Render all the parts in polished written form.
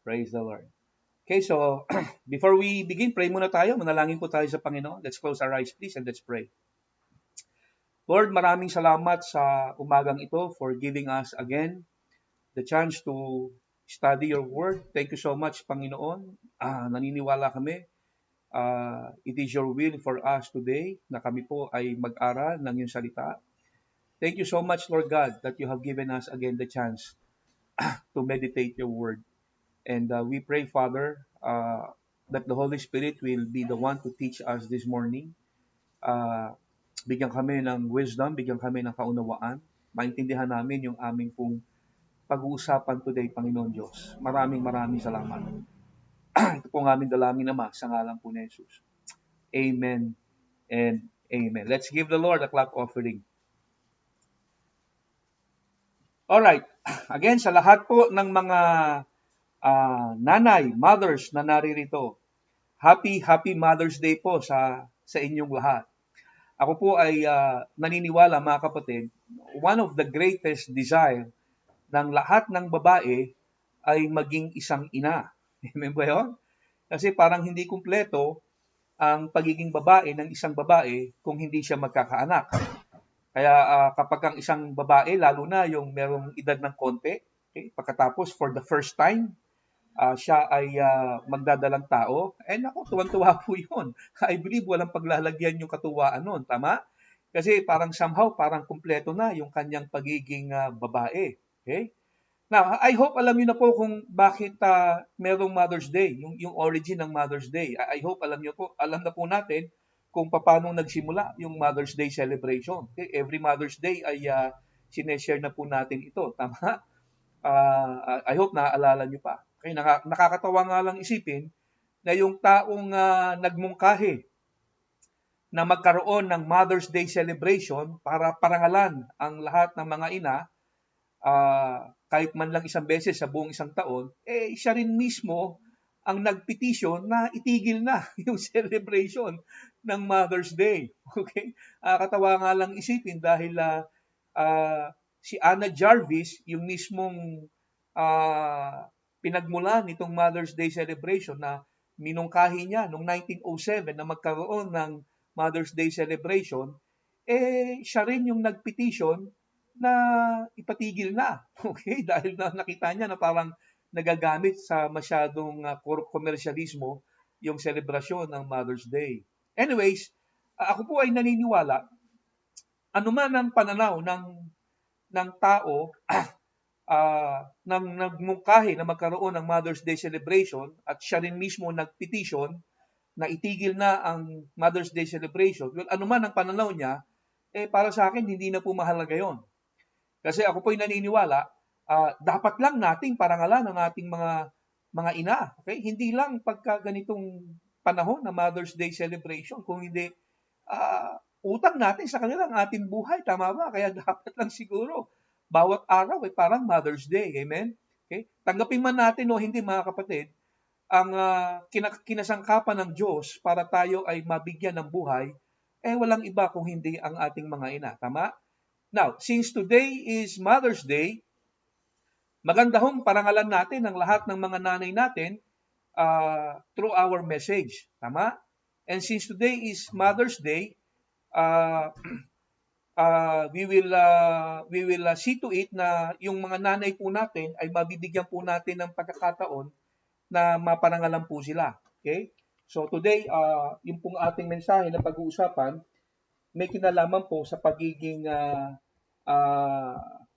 Praise the Lord. Okay, so before we begin, pray muna tayo. Manalangin po tayo sa Panginoon. Let's close our eyes, please, and let's pray. Lord, maraming salamat sa umagang ito for giving us again the chance to study your word. Thank you so much, Panginoon. Naniniwala kami. It is your will for us today na kami po ay mag-aral ng iyong salita. Thank you so much, Lord God, that you have given us again the chance to meditate your word. And we pray, Father, that the Holy Spirit will be the one to teach us this morning. Bigyan kami ng wisdom, bigyan kami ng kaunawaan. Maintindihan namin yung aming pong pag-uusapan today, Panginoon Diyos. Maraming salamat. Ito po ang aming dalangin, Ama, sa ngalan po ni Jesus. Amen and amen. Let's give the Lord a clap offering. Alright, again, sa lahat po ng mga nanay, mothers na naririto, Happy Mother's Day po sa inyong lahat. Ako po ay naniniwala, mga kapatid, one of the greatest desire ng lahat ng babae ay maging isang ina. Amen ba yun? Kasi parang hindi kumpleto ang pagiging babae ng isang babae kung hindi siya magkakaanak. Kaya kapag ang isang babae, lalo na yung merong edad ng konti, okay, pagkatapos for the first time, siya ay magdadalang tao, naku, tuwan-tuwa po yun. I believe walang paglalagyan yung katuwaan nun, tama? Kasi parang somehow, parang kumpleto na yung kanyang pagiging babae. Okay? Now, I hope alam niyo na po kung bakit merong Mother's Day, yung origin ng Mother's Day. I hope alam na po natin kung paano nagsimula yung Mother's Day celebration. Okay? Every Mother's Day ay sineshare na po natin ito, tama? I hope naaalala niyo pa. Okay, nakakatawa nga lang isipin na yung taong nagmungkahi na magkaroon ng Mother's Day celebration para parangalan ang lahat ng mga ina, kahit man lang isang beses sa buong isang taon, siya rin mismo ang nagpetisyon na itigil na yung celebration ng Mother's Day. Okay? Katawa nga lang isipin dahil si Anna Jarvis, yung mismong pinagmulan nitong Mother's Day celebration na minungkahi niya noong 1907 na magkaroon ng Mother's Day celebration, siya rin yung nagpetition na ipatigil na. Okay? Dahil nakita niya na parang nagagamit sa masyadong komersyalismo yung selebrasyon ng Mother's Day. Anyways, ako po ay naniniwala, anuman ang pananaw ng tao nang nagmungkahi na magkaroon ng Mother's Day celebration at siya rin mismo nagpetition na itigil na ang Mother's Day celebration, well, anuman ang pananaw niya, para sa akin, hindi na po mahalaga yon. Kasi ako po ay naniniwala, dapat lang nating parangalan ang ating mga ina. Okay? Hindi lang pagka ganitong panahon na Mother's Day celebration, kung hindi, utang natin sa kanila ang ating buhay. Tama ba? Kaya dapat lang siguro bawat araw ay parang Mother's Day. Amen? Okay? Tanggapin man natin o hindi, mga kapatid, ang kinasangkapan ng Diyos para tayo ay mabigyan ng buhay, walang iba kung hindi ang ating mga ina. Tama? Now, since today is Mother's Day, maganda hong parangalan natin ang lahat ng mga nanay natin through our message. Tama? And since today is Mother's Day, we will see to it na yung mga nanay po natin ay mabibigyan po natin ng pagkakataon na maparangalan po sila. Okay? So today, yung pong ating mensahe na pag-uusapan, may kinalaman po sa pagiging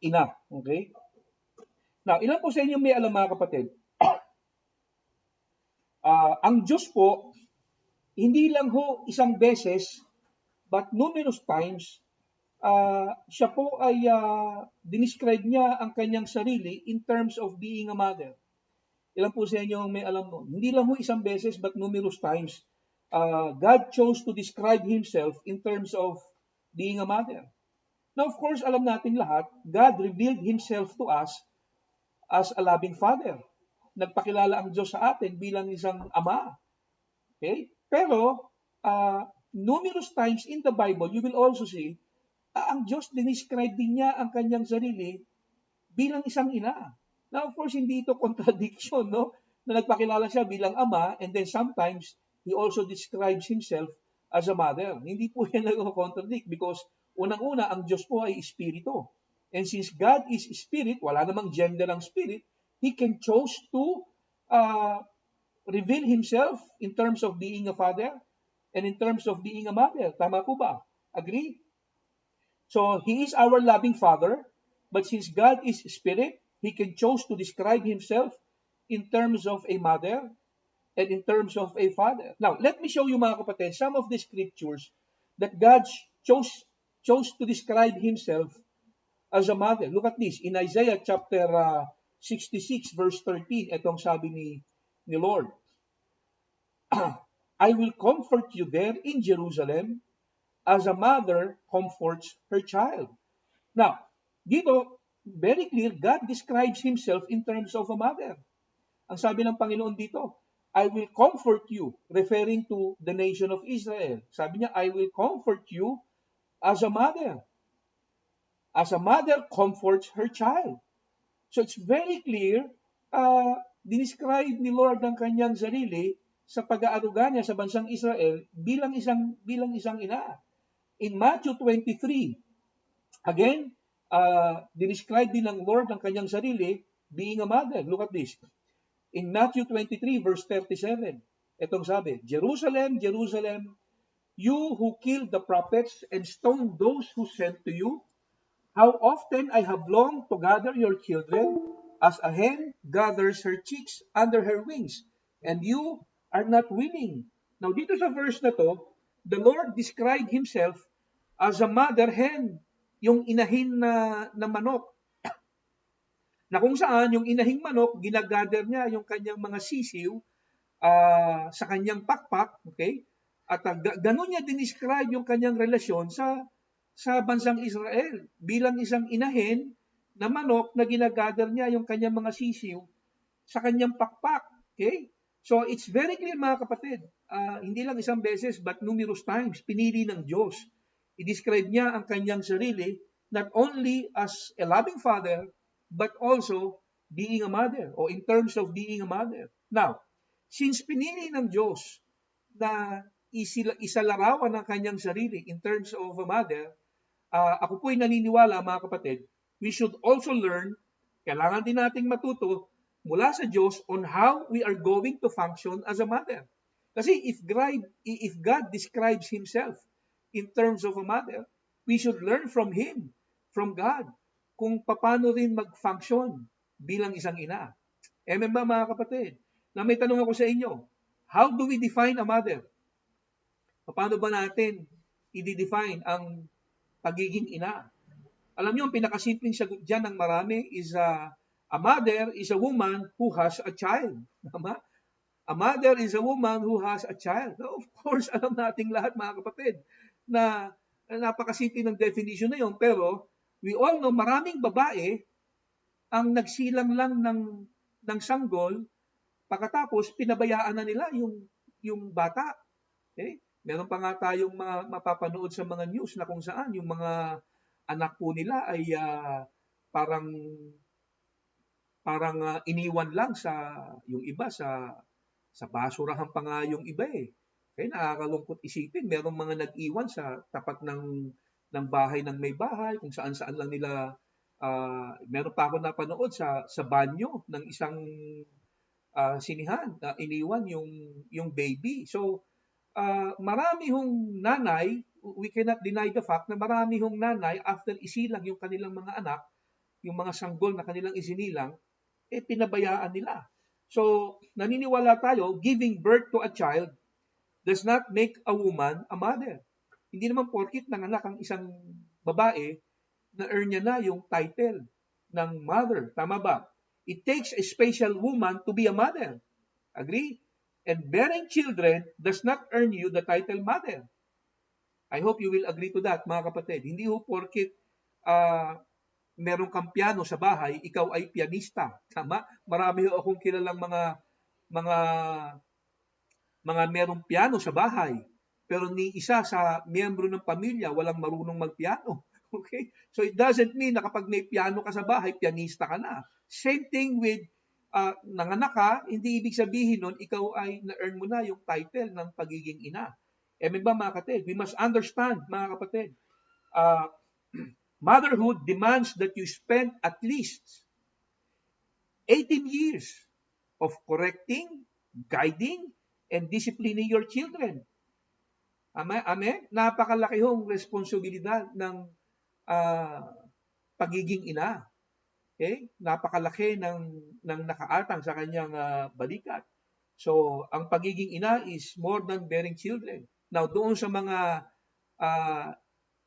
ina. Okay? Now, ilan po sa inyo may alam, mga kapatid? Ang Diyos po, hindi lang ho isang beses, but numerous times, siya po ay dinescribe niya ang kanyang sarili in terms of being a mother. Ilan po sa inyo may alam nun? Hindi lang ho isang beses but numerous times, God chose to describe Himself in terms of being a mother. Now, of course, alam natin lahat, God revealed Himself to us as a loving Father. Nagpakilala ang Diyos sa atin bilang isang ama. Okay? Pero, numerous times in the Bible, you will also see, ang Diyos dinescribe din niya ang kanyang sarili bilang isang ina. Now, of course, hindi ito contradiction, no? Na nagpakilala siya bilang ama, and then sometimes he also describes himself as a mother. Hindi po yan nag-contradict because unang-una, ang Diyos po ay espiritu. And since God is spirit, wala namang gender ang spirit, He can choose to uh, reveal Himself in terms of being a father and in terms of being a mother. Tama po ba? Agree? So, He is our loving Father, but since God is Spirit, He can choose to describe Himself in terms of a mother and in terms of a father. Now, let me show you mga kapatid, some of the scriptures that God chose to describe Himself as a mother. Look at this. In Isaiah chapter 66 verse 13, itong sabi ni Lord, I will comfort you there in Jerusalem as a mother comforts her child. Now, dito, very clear, God describes Himself in terms of a mother. Ang sabi ng Panginoon dito, I will comfort you, referring to the nation of Israel. Sabi niya, I will comfort you as a mother. As a mother comforts her child. So it's very clear, dinescribe ni Lord ang kanyang sarili sa pag-aaruga niya sa bansang Israel bilang isang ina. In Matthew 23, again, dinescribe din ng Lord ang kanyang sarili being a mother. Look at this. In Matthew 23 verse 37, itong sabi, Jerusalem, Jerusalem, you who killed the prophets and stoned those who sent to you, how often I have longed to gather your children as a hen gathers her chicks under her wings, and you are not willing. Now, dito sa verse na to, the Lord described Himself as a mother hen, yung inahin na manok. Na kung saan, yung inahing manok, ginagather niya yung kanyang mga sisiw sa kanyang pakpak, okay? At ganun niya dinescribe yung kanyang relasyon sa bansang Israel bilang isang inahin na manok na ginagather niya yung kanyang mga sisiw sa kanyang pakpak. Okay? So it's very clear mga kapatid, hindi lang isang beses but numerous times, pinili ng Diyos. I-describe niya ang kanyang sarili not only as a loving father but also being a mother or in terms of being a mother. Now, since pinili ng Diyos na isalarawan ng kanyang sarili in terms of a mother, ako po'y naniniwala mga kapatid, we should also learn, kailangan din nating matuto mula sa Diyos on how we are going to function as a mother. Kasi if God describes Himself in terms of a mother, we should learn from Him, from God, kung paano rin mag-function bilang isang ina. Amen ba mga kapatid? Na may tanong ako sa inyo, how do we define a mother? Paano ba natin i-define ang pagiging ina? Alam niyo, ang pinakasimpleng sagot dyan ng marami is a mother is a woman who has a child. Tama? A mother is a woman who has a child. So, of course, alam nating lahat mga kapatid na napakasimple ng definition na yun. Pero we all know maraming babae ang nagsilang lang ng sanggol pagkatapos pinabayaan na nila yung bata. Okay? Meron pa nga tayong mapapanood sa mga news na kung saan yung mga anak po nila ay parang iniwan lang yung iba sa basurahan pa nga yung iba eh. Okay, nakakalungkot isipin, merong mga nag-iwan sa tapat ng bahay ng may bahay, kung saan-saan lang nila, meron pa ako napanood sa banyo ng isang sinihan na iniwan yung baby. So, marami hong nanay, we cannot deny the fact na marami hong nanay after isilang yung kanilang mga anak, yung mga sanggol na kanilang isinilang, pinabayaan nila. So, naniniwala tayo, giving birth to a child does not make a woman a mother. Hindi naman porkit nanganak ang isang babae, na-earn niya na yung title ng mother. Tama ba? It takes a special woman to be a mother. Agree? And bearing children does not earn you the title mother. I hope you will agree to that, mga kapatid. Hindi ho porkit meron kang piano sa bahay, ikaw ay pianista. Tama? Marami ho akong kilalang mga merong piano sa bahay. Pero ni isa sa miyembro ng pamilya walang marunong magpiano. Okay? So it doesn't mean na kapag may piano ka sa bahay, pianista ka na. Same thing with nanganak ka, hindi ibig sabihin nun, ikaw ay na-earn mo na yung title ng pagiging ina. Ba mga kapatid? We must understand, mga kapatid, uh, motherhood demands that you spend at least 18 years of correcting, guiding, and disciplining your children. Amen? Napakalaki hong responsibilidad ng pagiging ina. Okay? Napakalaki ng nakaatang sa kanyang balikat. So, ang pagiging ina is more than bearing children. Now, doon sa mga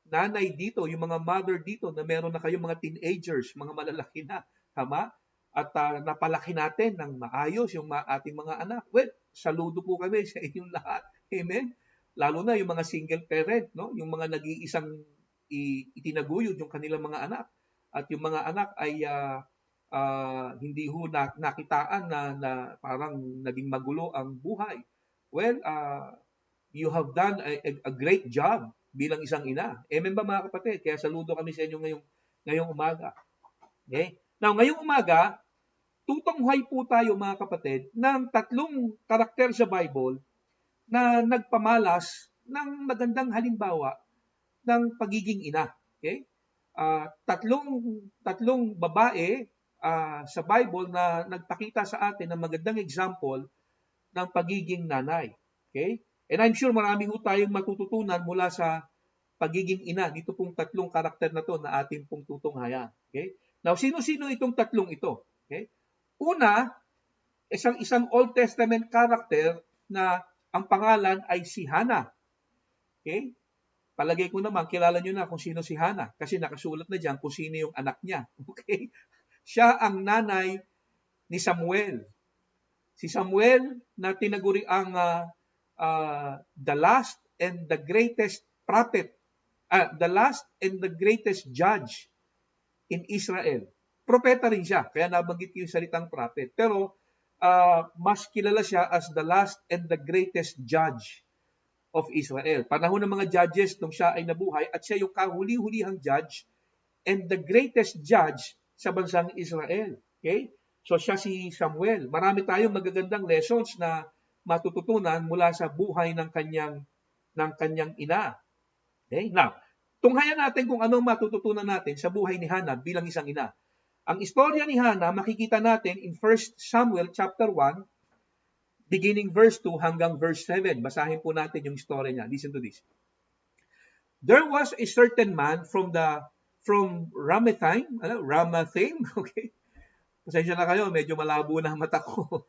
nanay dito, yung mga mother dito na meron na kayong mga teenagers, mga malalaki na, tama? At napalaki natin ng maayos yung ating mga anak. Well, saludo po kami sa inyong lahat. Amen? Lalo na yung mga single parent, no? Yung mga nag-iisang itinaguyod yung kanilang mga anak. At yung mga anak ay hindi ho nakitaan na parang naging magulo ang buhay. Well, you have done a great job bilang isang ina. Amen ba mga kapatid? Kaya saludo kami sa inyo ngayong umaga. Okay? Now, ngayong umaga, tutunghay po tayo mga kapatid ng tatlong karakter sa Bible na nagpamalas ng magandang halimbawa ng pagiging ina. Okay? Tatlong babae sa Bible na nagpakita sa atin ng magandang example ng pagiging nanay. Okay? And I'm sure marami ho tayong matututunan mula sa pagiging ina. Dito pong tatlong karakter na to na ating pong tutunghayan. Okay? Now, sino-sino itong tatlong ito? Okay? Una, isang Old Testament character na ang pangalan ay si Hannah. Okay? Palagay ko naman, kilala nyo na kung sino si Hannah kasi nakasulat na dyan kung sino yung anak niya. Okay? Siya ang nanay ni Samuel. Si Samuel na tinaguri ang the last and the greatest prophet, the last and the greatest judge in Israel. Propeta rin siya, kaya nabanggit ko yung salitang prophet. Pero mas kilala siya as the last and the greatest judge of Israel. Panahon ng mga judges nung siya ay nabuhay at siya yung kahuli-hulihang judge and the greatest judge sa bansang Israel. Okay? So siya si Samuel. Marami tayong magagandang lessons na matututunan mula sa buhay ng kanyang ina. Okay? Now, tunghayan natin kung anong matututunan natin sa buhay ni Hannah bilang isang ina. Ang istorya ni Hannah makikita natin in 1 Samuel chapter 1, beginning verse 2 hanggang verse 7. Basahin po natin yung istorya niya. Listen to this. There was a certain man from Ramathaim, okay? Pasensya na kayo, medyo malabo na ang mata ko.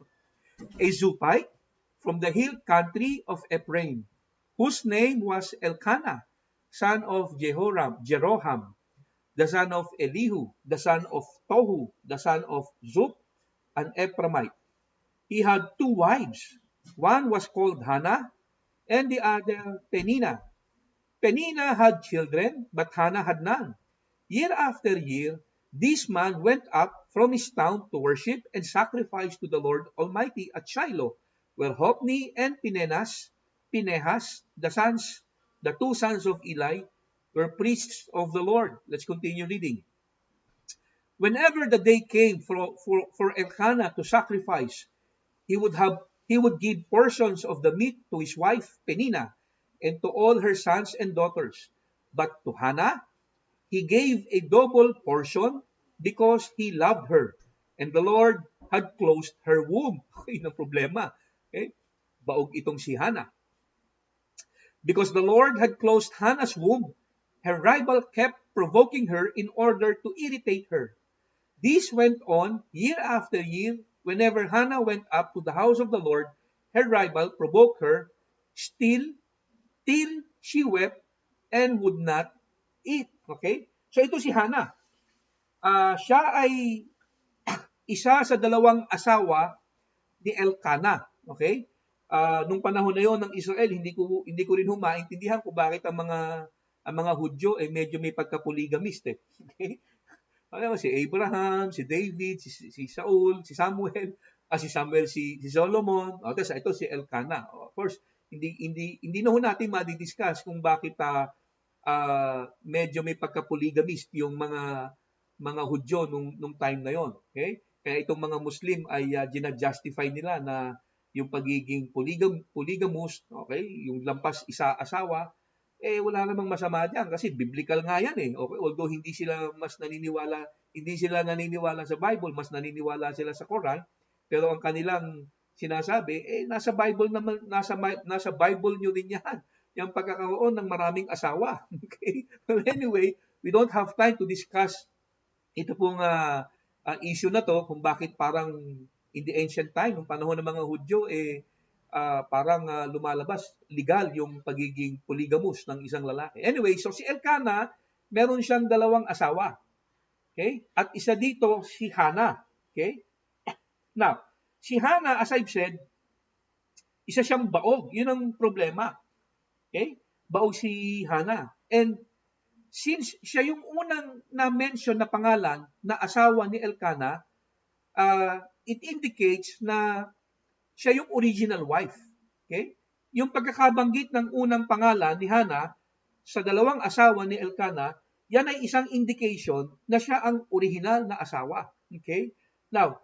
A Zupite from the hill country of Ephraim, whose name was Elkanah, son of Jeroham, the son of Elihu, the son of Tohu, the son of Zup, an Ephraimite. He had two wives. One was called Hannah, and the other Penina. Penina had children, but Hannah had none. Year after year, this man went up from his town to worship and sacrifice to the Lord Almighty at Shiloh, where Hophni and Phinehas, the two sons of Eli, were priests of the Lord. Let's continue reading. Whenever the day came for Elkanah to sacrifice, he would give portions of the meat to his wife Penina and to all her sons and daughters. But to Hannah, he gave a double portion because he loved her, and the Lord had closed her womb. Yun ang problema. Okay? Baog itong si Hannah. Because the Lord had closed Hannah's womb, her rival kept provoking her in order to irritate her. This went on year after year. Whenever Hannah went up to the house of the Lord, her rival provoked her still till she wept and would not eat. Okay? So ito si Hannah. Siya ay isa sa dalawang asawa ni Elkanah. Okay? Nung panahon na yon ng Israel, hindi ko rin maintindihan kung bakit ang mga Hudyo ay medyo may pagka-polygamist eh. Okay? Si Abraham, si David, si Saul, si Samuel, si Solomon, tapos ito si Elkanah. Of course, hindi na ho natin madidiscuss kung bakit medyo may pagka-polygamist yung mga Hudyo nung time na yon. Okay? Kaya itong mga Muslim ay gina-justify nila na yung pagiging polygamous, okay? Yung lampas isa asawa, wala namang masama diyan kasi biblical nga yan eh. Okay? Although hindi sila naniniwala sa Bible, mas naniniwala sila sa Quran, pero ang kanilang sinasabi nasa Bible naman, nasa Bible niyo din yan. Yung pagkakaroon ng maraming asawa. Okay? Well, anyway, we don't have time to discuss ito pong issue na to kung bakit parang in the ancient time, nung panahon ng mga Hudyo, parang lumalabas legal yung pagiging polygamous ng isang lalaki. Anyway, so si Elkanah, meron siyang 2 asawa. Okay? At isa dito si Hannah. Okay? Now, si Hannah, as I've said, isa siyang baog. Yun ang problema. Okay? Baog si Hannah. And since siya yung unang na-mention na pangalan na asawa ni Elkanah, it indicates na siya yung original wife. Okay? Yung pagkakabanggit ng unang pangalan ni Hannah sa 2 asawa ni Elkanah, yan ay isang indication na siya ang original na asawa. Okay? Now,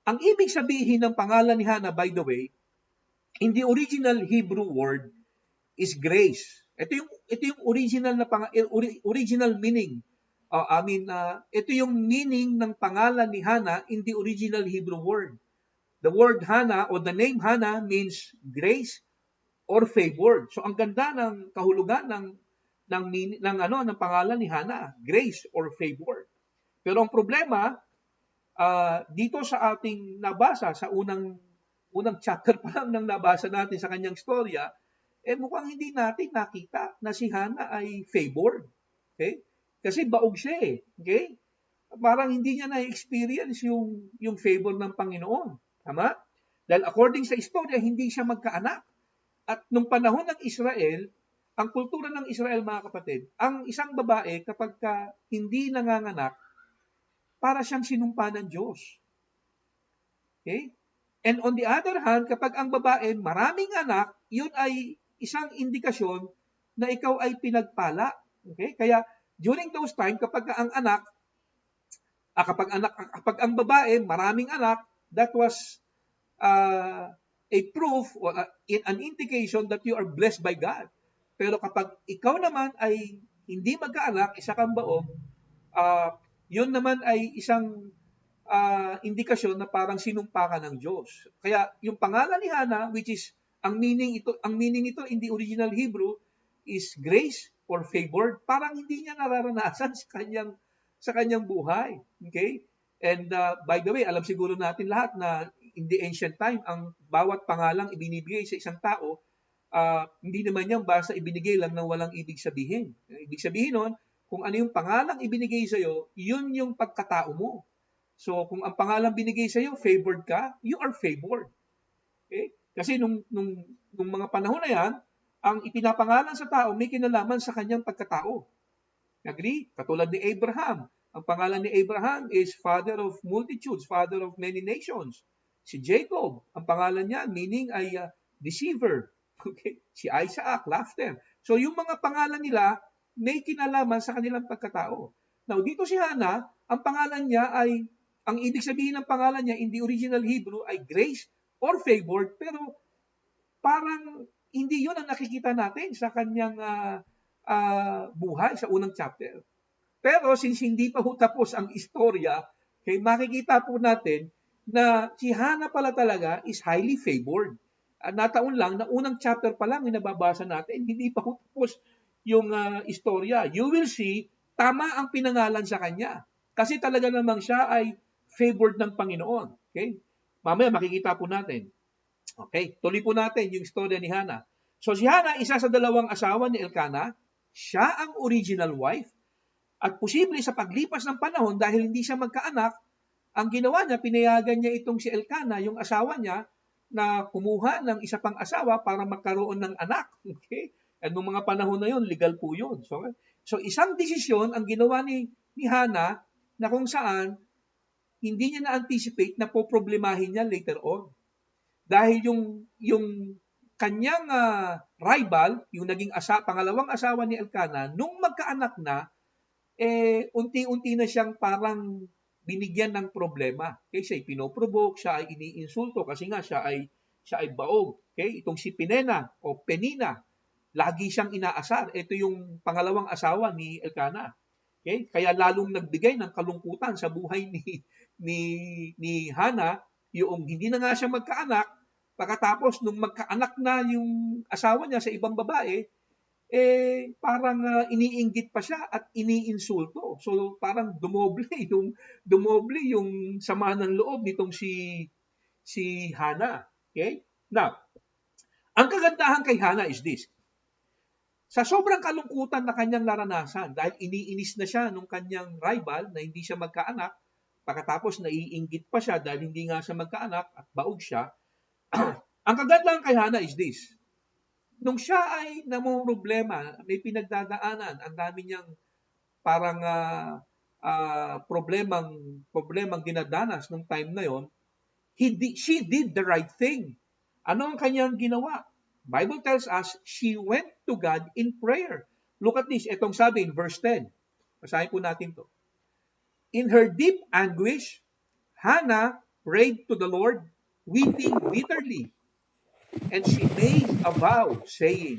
ang ibig sabihin ng pangalan ni Hannah, by the way, in the original Hebrew word is grace. Ito yung original na original meaning. Ito yung meaning ng pangalan ni Hannah in the original Hebrew word. The word Hannah or the name Hannah means grace or favored. So ang ganda ng kahulugan ng pangalan ni Hannah, grace or favored. Pero ang problema dito sa ating nabasa sa unang chapter pa lang ng nabasa natin sa kanyang storya, mukhang hindi natin nakita na si Hannah ay favored. Okay? Kasi baog siya eh. Okay? Parang hindi niya na-experience yung favor ng Panginoon. Tama? Dahil according sa istorya, hindi siya magkaanak. At nung panahon ng Israel, ang kultura ng Israel, mga kapatid, ang isang babae kapag hindi nanganganak, para siyang sinumpa ng Diyos. Okay? And on the other hand, kapag ang babae maraming anak, yun ay isang indikasyon na ikaw ay pinagpala. Okay? Kaya during those time, kapag ang babae maraming anak, that was a proof or an indication that you are blessed by God. Pero kapag ikaw naman ay hindi magkaanak, isa kang baog, yun naman ay isang indikasyon na parang sinumpa ka ng Diyos. Kaya yung pangalan ni Hannah, which is ang meaning ito in the original Hebrew is grace or favored, parang hindi niya nararanasan sa kanyang buhay. Okay? And by the way, alam siguro natin lahat na in the ancient time, ang bawat pangalang ibinibigay sa isang tao, hindi naman yan basta ibinigay lang ng walang ibig sabihin. Ibig sabihin nun, kung ano yung pangalang ibinigay sa'yo, yun yung pagkatao mo. So, kung ang pangalang binigay sa'yo, favored ka, you are favored. Okay? Kasi nung mga panahon na yan, ang ipinapangalan sa tao may kinalaman sa kanyang pagkatao. Agree? Katulad ni Abraham. Ang pangalan ni Abraham is father of multitudes, father of many nations. Si Jacob, ang pangalan niya, meaning ay deceiver. Okay? Si Isaac, laughter. So, yung mga pangalan nila, may kinalaman sa kanilang pagkatao. Now, dito si Hannah, ang pangalan niya ay, ang ibig sabihin ng pangalan niya in the original Hebrew ay grace or favored, pero parang hindi yun ang nakikita natin sa kanyang buhay sa unang chapter. Pero since hindi pa tapos ang istorya, makikita po natin na si Hannah pala talaga is highly favored. Nataon lang na unang chapter pa lang yung nababasa natin, hindi pa tapos yung istorya. You will see, tama ang pinangalan sa kanya. Kasi talaga namang siya ay favored ng Panginoon. Okay? Mamaya makikita po natin. Okay, tuloy po natin yung istorya ni Hannah. So si Hannah, isa sa 2 asawa ni Elkanah, siya ang original wife. At posible sa paglipas ng panahon, dahil hindi siya magkaanak, ang ginawa niya, pinayagan niya itong si Elkanah, yung asawa niya, na kumuha ng isa pang asawa para magkaroon ng anak. Okay? At noong mga panahon na yun, legal po yun. So isang desisyon ang ginawa ni Hannah na kung saan hindi niya na-anticipate na poproblemahin niya later on. Dahil yung kanyang rival, yung naging pangalawang asawa ni Elkanah, nung magkaanak na, unti-unti na siyang parang binigyan ng problema. Okay, siya ay pinoprovoke, siya ay iniinsulto kasi nga siya ay baog. Okay, itong si Penina o Penina, lagi siyang inaasar. Ito yung pangalawang asawa ni Elkanah. Okay, kaya lalong nagbigay ng kalungkutan sa buhay ni Hana, yung hindi na nga siya magkaanak, pagkatapos nung magkaanak na yung asawa niya sa ibang babae, parang iniinggit pa siya at iniinsulto. So parang dumoble yung sama ng loob nitong si Hana. Okay? Now, ang kagandahan kay Hana is this. Sa sobrang kalungkutan na kanyang naranasan, dahil iniinis na siya nung kanyang rival na hindi siya magkaanak, pagkatapos naiinggit pa siya dahil hindi nga siya magkaanak at baog siya, ang kagandahan kay Hana is this. Nung siya ay namumroblema, may pinagdadaanan, ang dami niyang parang problemang dinadanas nung time na yon, she did the right thing. Ano ang kanyang ginawa? Bible tells us, she went to God in prayer. Look at this, itong sabi in verse 10. Basahin po natin to. In her deep anguish, Hannah prayed to the Lord, weeping bitterly. And she made a vow, saying,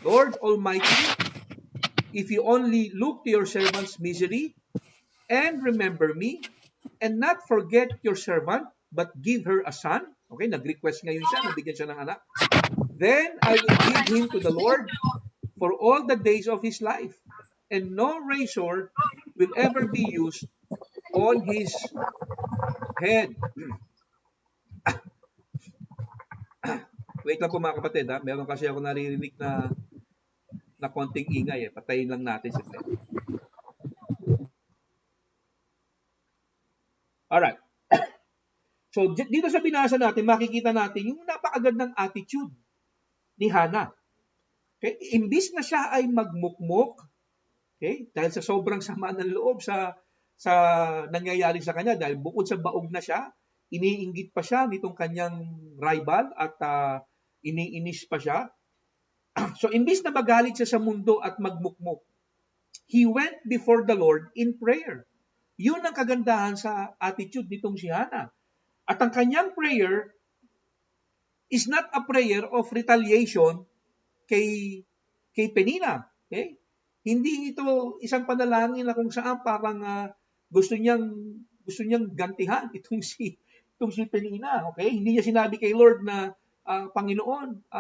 Lord Almighty, if you only look to your servant's misery and remember me, and not forget your servant, but give her a son. Okay, nag-request ngayon siya, nabigyan siya ng anak. Then I will give him to the Lord for all the days of his life, and no razor will ever be used on his head. Wait lang po mga kapatid, ha? Meron kasi ako naririnig na konting ingay. Patayin lang natin si Ted. Alright. So, dito sa binasa natin, makikita natin yung napakagandang attitude ni Hannah. Okay? Imbis na siya ay magmukmok, okay? Dahil sa sobrang sama ng loob sa nangyayari sa kanya, dahil bukod sa baog na siya, iniinggit pa siya nitong kanyang rival at iniinis pa siya. So, imbis na magalit siya sa mundo at magmukmok, he went before the Lord in prayer. Yun ang kagandahan sa attitude nitong si Hannah. At ang kanyang prayer is not a prayer of retaliation kay Penina. Okay? Hindi ito isang panalangin na kung saan parang gusto niyang gantihan itong si Penina. Okay? Hindi niya sinabi kay Lord na Panginoon,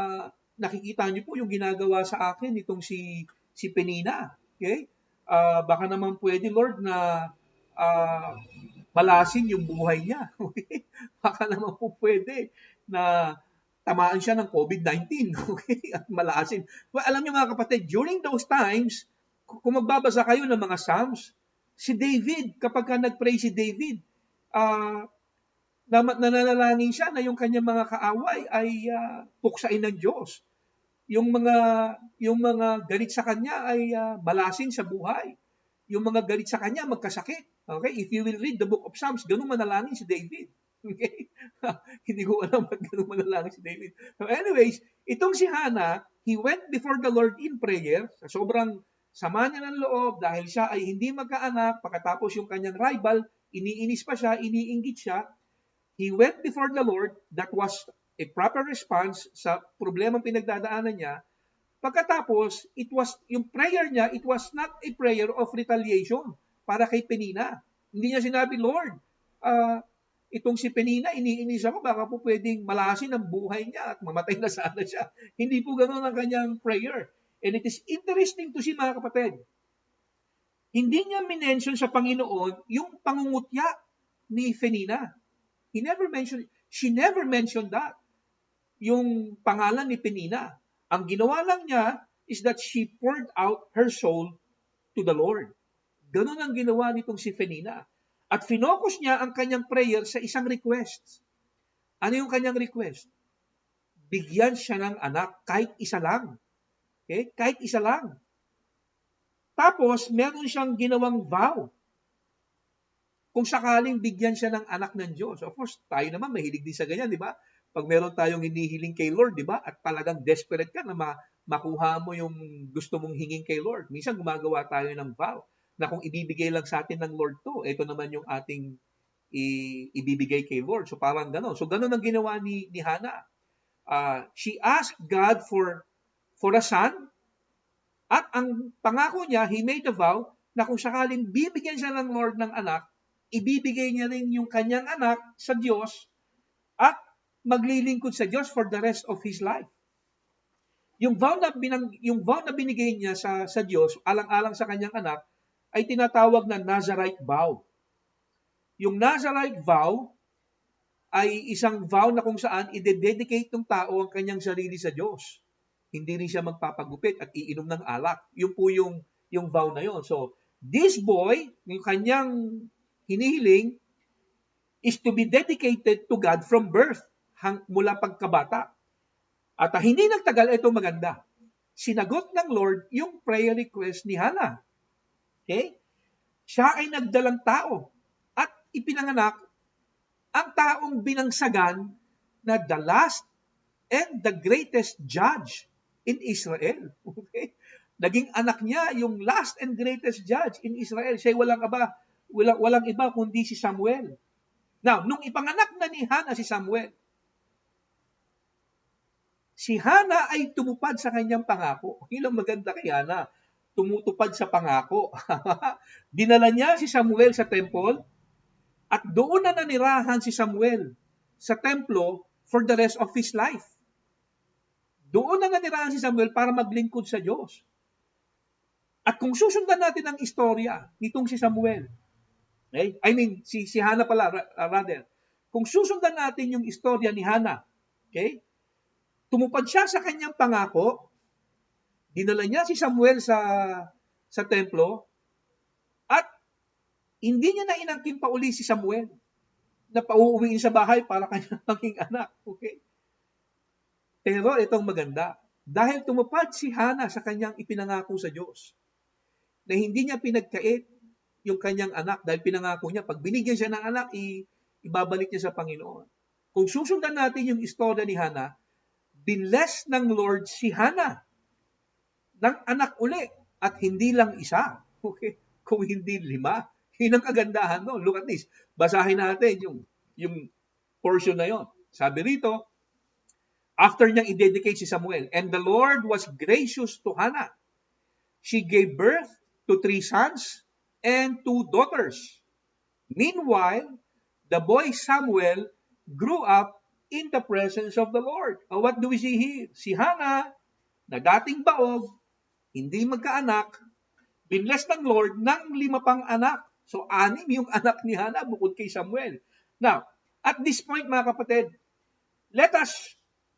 nakikita niyo po yung ginagawa sa akin itong si Penina. Okay? Baka naman pwede, Lord, na malasin yung buhay niya. Okay? Baka naman po pwede na tamaan siya ng COVID-19. Okay? At malasin. Well, alam niyo mga kapatid, during those times, kung magbabasa kayo ng mga Psalms, si David, kapag nag-pray si David, nananalangin siya na yung kanyang mga kaaway ay puksain ng Diyos. Yung mga galit sa kanya ay malasin sa buhay. Yung mga galit sa kanya magkasakit. Okay? If you will read the book of Psalms, ganun manalangin si David. Okay? Hindi ko alam ba't ganun manalangin si David. So anyways, itong si Hannah, he went before the Lord in prayer. Sa sobrang sama niya ng loob dahil siya ay hindi magkaanak, pagkatapos yung kanyang rival, iniinis pa siya, iniinggit siya. He went before the Lord. That was a proper response sa problemang pinagdadaanan niya. Pagkatapos, yung prayer niya, it was not a prayer of retaliation para kay Penina. Hindi niya sinabi, Lord, itong si Penina, iniinis ako, baka po pwedeng malasin ang buhay niya at mamatay na sana siya. Hindi po ganoon ang kanyang prayer. And it is interesting to see, mga kapatid, hindi niya minention sa Panginoon yung pangungutya ni Penina. She never mentioned that. Yung pangalan ni Penina. Ang ginawa lang niya is that she poured out her soul to the Lord. Ganun ang ginawa nitong si Penina. At finokus niya ang kanyang prayer sa isang request. Ano yung kanyang request? Bigyan siya ng anak, kahit isa lang. Okay? Kahit isa lang. Tapos, meron siyang ginawang vow. Kung sakaling bigyan siya ng anak ng Diyos. Of course, tayo naman mahilig din sa ganyan, di ba? Pag meron tayong hinihiling kay Lord, di ba? At talagang desperate ka na makuha mo yung gusto mong hinging kay Lord. Minsan gumagawa tayo ng vow na kung ibibigay lang sa atin ng Lord to, ito naman yung ating ibibigay kay Lord. So parang gano'n. So gano'n ang ginawa ni Hannah. She asked God for a son, at ang pangako niya, he made a vow na kung sakaling bibigyan siya ng Lord ng anak, ibibigay niya rin yung kanyang anak sa Diyos at maglilingkod sa Diyos for the rest of his life. Yung vow na binigay niya sa Diyos, alang-alang sa kanyang anak, ay tinatawag na Nazarite vow. Yung Nazarite vow ay isang vow na kung saan ide-dedicate ng tao ang kanyang sarili sa Diyos. Hindi rin siya magpapagupit at iinom ng alak. Yun po yung vow na yun. So, this boy, yung kanyang hinihiling, is to be dedicated to God from birth, mula pagkabata. At hindi nagtagal, ito maganda. Sinagot ng Lord yung prayer request ni Hannah. Okay? Siya ay nagdalang tao at ipinanganak ang taong binangsagan na the last and the greatest judge in Israel. Okay? Naging anak niya yung last and greatest judge in Israel. Siya walang iba kundi si Samuel. Now, nung ipanganak na ni Hannah si Samuel, si Hannah ay tumupad sa kanyang pangako. Ilang maganda kay Hannah, tumutupad sa pangako. Dinala niya si Samuel sa temple at doon na nanirahan si Samuel sa templo for the rest of his life. Doon na nanirahan si Samuel para maglingkod sa Diyos. At kung susundan natin ang istorya nitong si Samuel, okay? Si Hannah pala, rather. Kung susundan natin yung istorya ni Hannah, okay? Tumupad siya sa kanyang pangako, dinala niya si Samuel sa templo, at hindi niya na inangkin pa uli si Samuel na pauuwiin sa bahay para kanyang maging anak. Okay? Pero itong maganda, dahil tumupad si Hannah sa kanyang ipinangako sa Diyos, na hindi niya pinagkait yung kanyang anak dahil pinangako niya, pag binigyan siya ng anak, ibabalik niya sa Panginoon. Kung susundan natin yung istorya ni Hannah, binless ng Lord si Hannah ng anak uli at hindi lang isa. Okay? Kung hindi 5. Yun ang kagandahan, no? Look at this. Basahin natin yung portion na yon. Sabi rito, after niyang i-dedicate si Samuel, and the Lord was gracious to Hannah. She gave birth to 3 sons and 2 daughters. Meanwhile, the boy Samuel grew up in the presence of the Lord. What do we see here? Si Hannah, na dating baog, hindi magkaanak, binless ng Lord ng 5 pang anak. So, 6 yung anak ni Hannah bukod kay Samuel. Now, at this point mga kapatid, let us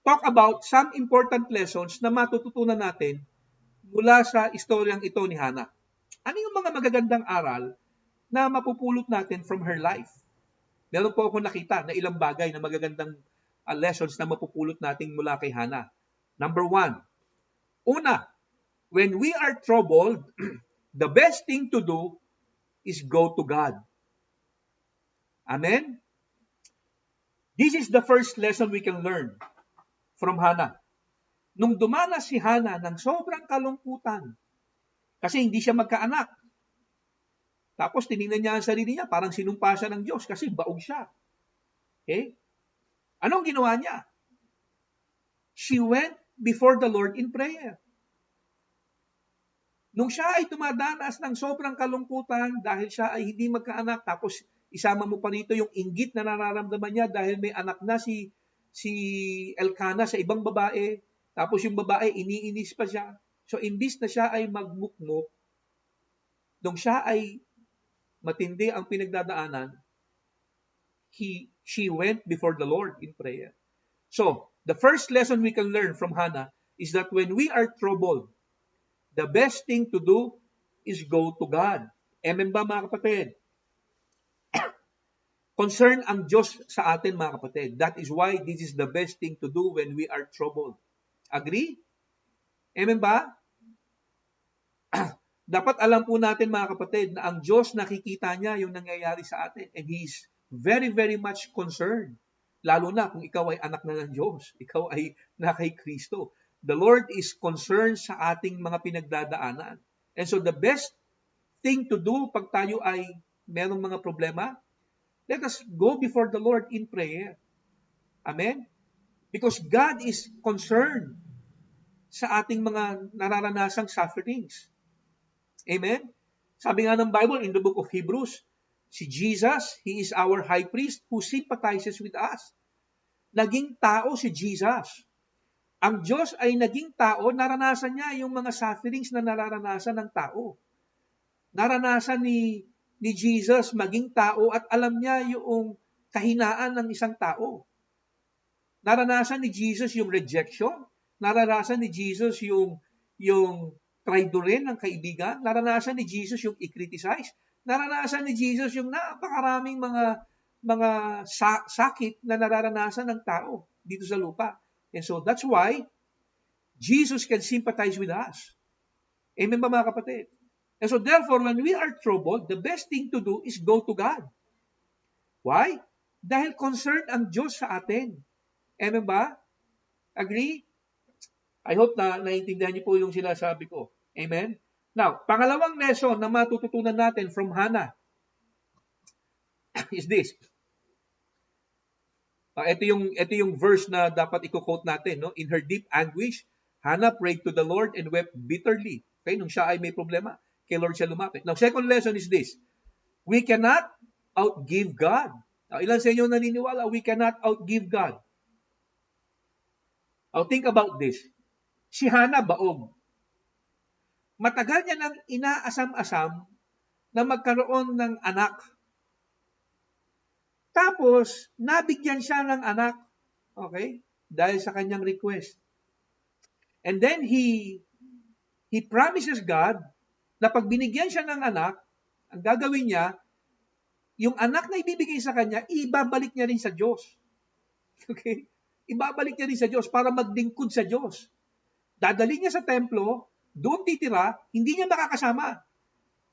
talk about some important lessons na matututunan natin mula sa istoryang ito ni Hannah. Ano yung mga magagandang aral na mapupulot natin from her life? Meron po ako nakita na ilang bagay na magagandang lessons na mapupulot natin mula kay Hannah. Number 1, una, when we are troubled, the best thing to do is go to God. Amen? This is the first lesson we can learn from Hannah. Nung dumanas si Hannah ng sobrang kalungkutan, kasi hindi siya magkaanak. Tapos tinignan niya ang sarili niya, parang sinumpa siya ng Diyos kasi baog siya. Okay? Anong ginawa niya? She went before the Lord in prayer. Nung siya ay tumadanas ng sobrang kalungkutan dahil siya ay hindi magkaanak, tapos isama mo pa rito yung inggit na nararamdaman niya dahil may anak na si Elkanah sa ibang babae, tapos yung babae iniinis pa siya. So imbis na siya ay magmukmok, nung siya ay matindi ang pinagdadaanan, she went before the Lord in prayer. So, the first lesson we can learn from Hannah is that when we are troubled, the best thing to do is go to God. Amen ba mga kapatid? Concern ang Diyos sa atin mga kapatid. That is why this is the best thing to do when we are troubled. Agree? Amen ba? Dapat alam po natin mga kapatid na ang Diyos nakikita niya yung nangyayari sa atin and He is very, very much concerned. Lalo na kung ikaw ay anak na ng Diyos, ikaw ay na kay Kristo. The Lord is concerned sa ating mga pinagdadaanan. And so the best thing to do pag tayo ay merong mga problema, let us go before the Lord in prayer. Amen? Because God is concerned sa ating mga nararanasang sufferings. Amen? Sabi nga ng Bible in the book of Hebrews, si Jesus, He is our high priest who sympathizes with us. Naging tao si Jesus. Ang Diyos ay naging tao, naranasan niya yung mga sufferings na nararanasan ng tao. Naranasan ni Jesus maging tao at alam niya yung kahinaan ng isang tao. Naranasan ni Jesus yung rejection, naranasan ni Jesus yung traidorin ng kaibigan, naranasan ni Jesus yung i-criticize, naranasan ni Jesus yung napakaraming mga sakit na nararanasan ng tao dito sa lupa. And so that's why Jesus can sympathize with us. Amen ba mga kapatid? And so therefore, when we are troubled, the best thing to do is go to God. Why? Dahil concerned ang Diyos sa atin. Amen ba? Agree? I hope na naiintindihan niyo po yung sinasabi ko. Amen? Now, pangalawang lesson na matututunan natin from Hannah is this. Ito yung verse na dapat i-quote natin. No? In her deep anguish, Hannah prayed to the Lord and wept bitterly. Okay? Nung siya ay may problema, kay Lord siya lumapit. Now, second lesson is this. We cannot outgive God. Now, ilan sa inyo naniniwala, we cannot outgive God. Now, think about this. Si Hannah baog. Matagal niya nang inaasam-asam na magkaroon ng anak. Tapos, nabigyan siya ng anak. Okay? Dahil sa kanyang request. And then, he promises God na pag binigyan siya ng anak, ang gagawin niya, yung anak na ibibigay sa kanya, ibabalik niya rin sa Diyos. Okay? Ibabalik niya rin sa Diyos para maglingkod sa Diyos. Dadalhin niya sa templo, doon titira, hindi niya makakasama.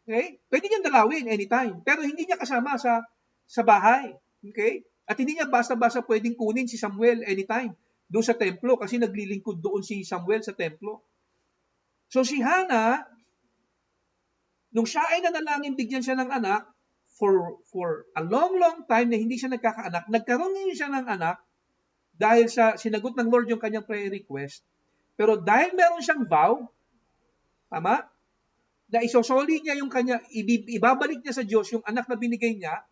Okay? Pwede niyang dalawin anytime, pero hindi niya kasama sa bahay. Okay? At hindi niya basta-basta pwedeng kunin si Samuel anytime doon sa templo kasi naglilingkod doon si Samuel sa templo. So si Hannah, nung siya ay nanalangin bigyan siya ng anak, for a long time na hindi siya nagkakaanak, nagkaroon niya siya ng anak dahil sa sinagot ng Lord yung kanyang prayer request. Pero dahil meron siyang vow, tama, na isosoli niya yung kanya, ibabalik niya sa Diyos yung anak na binigay niya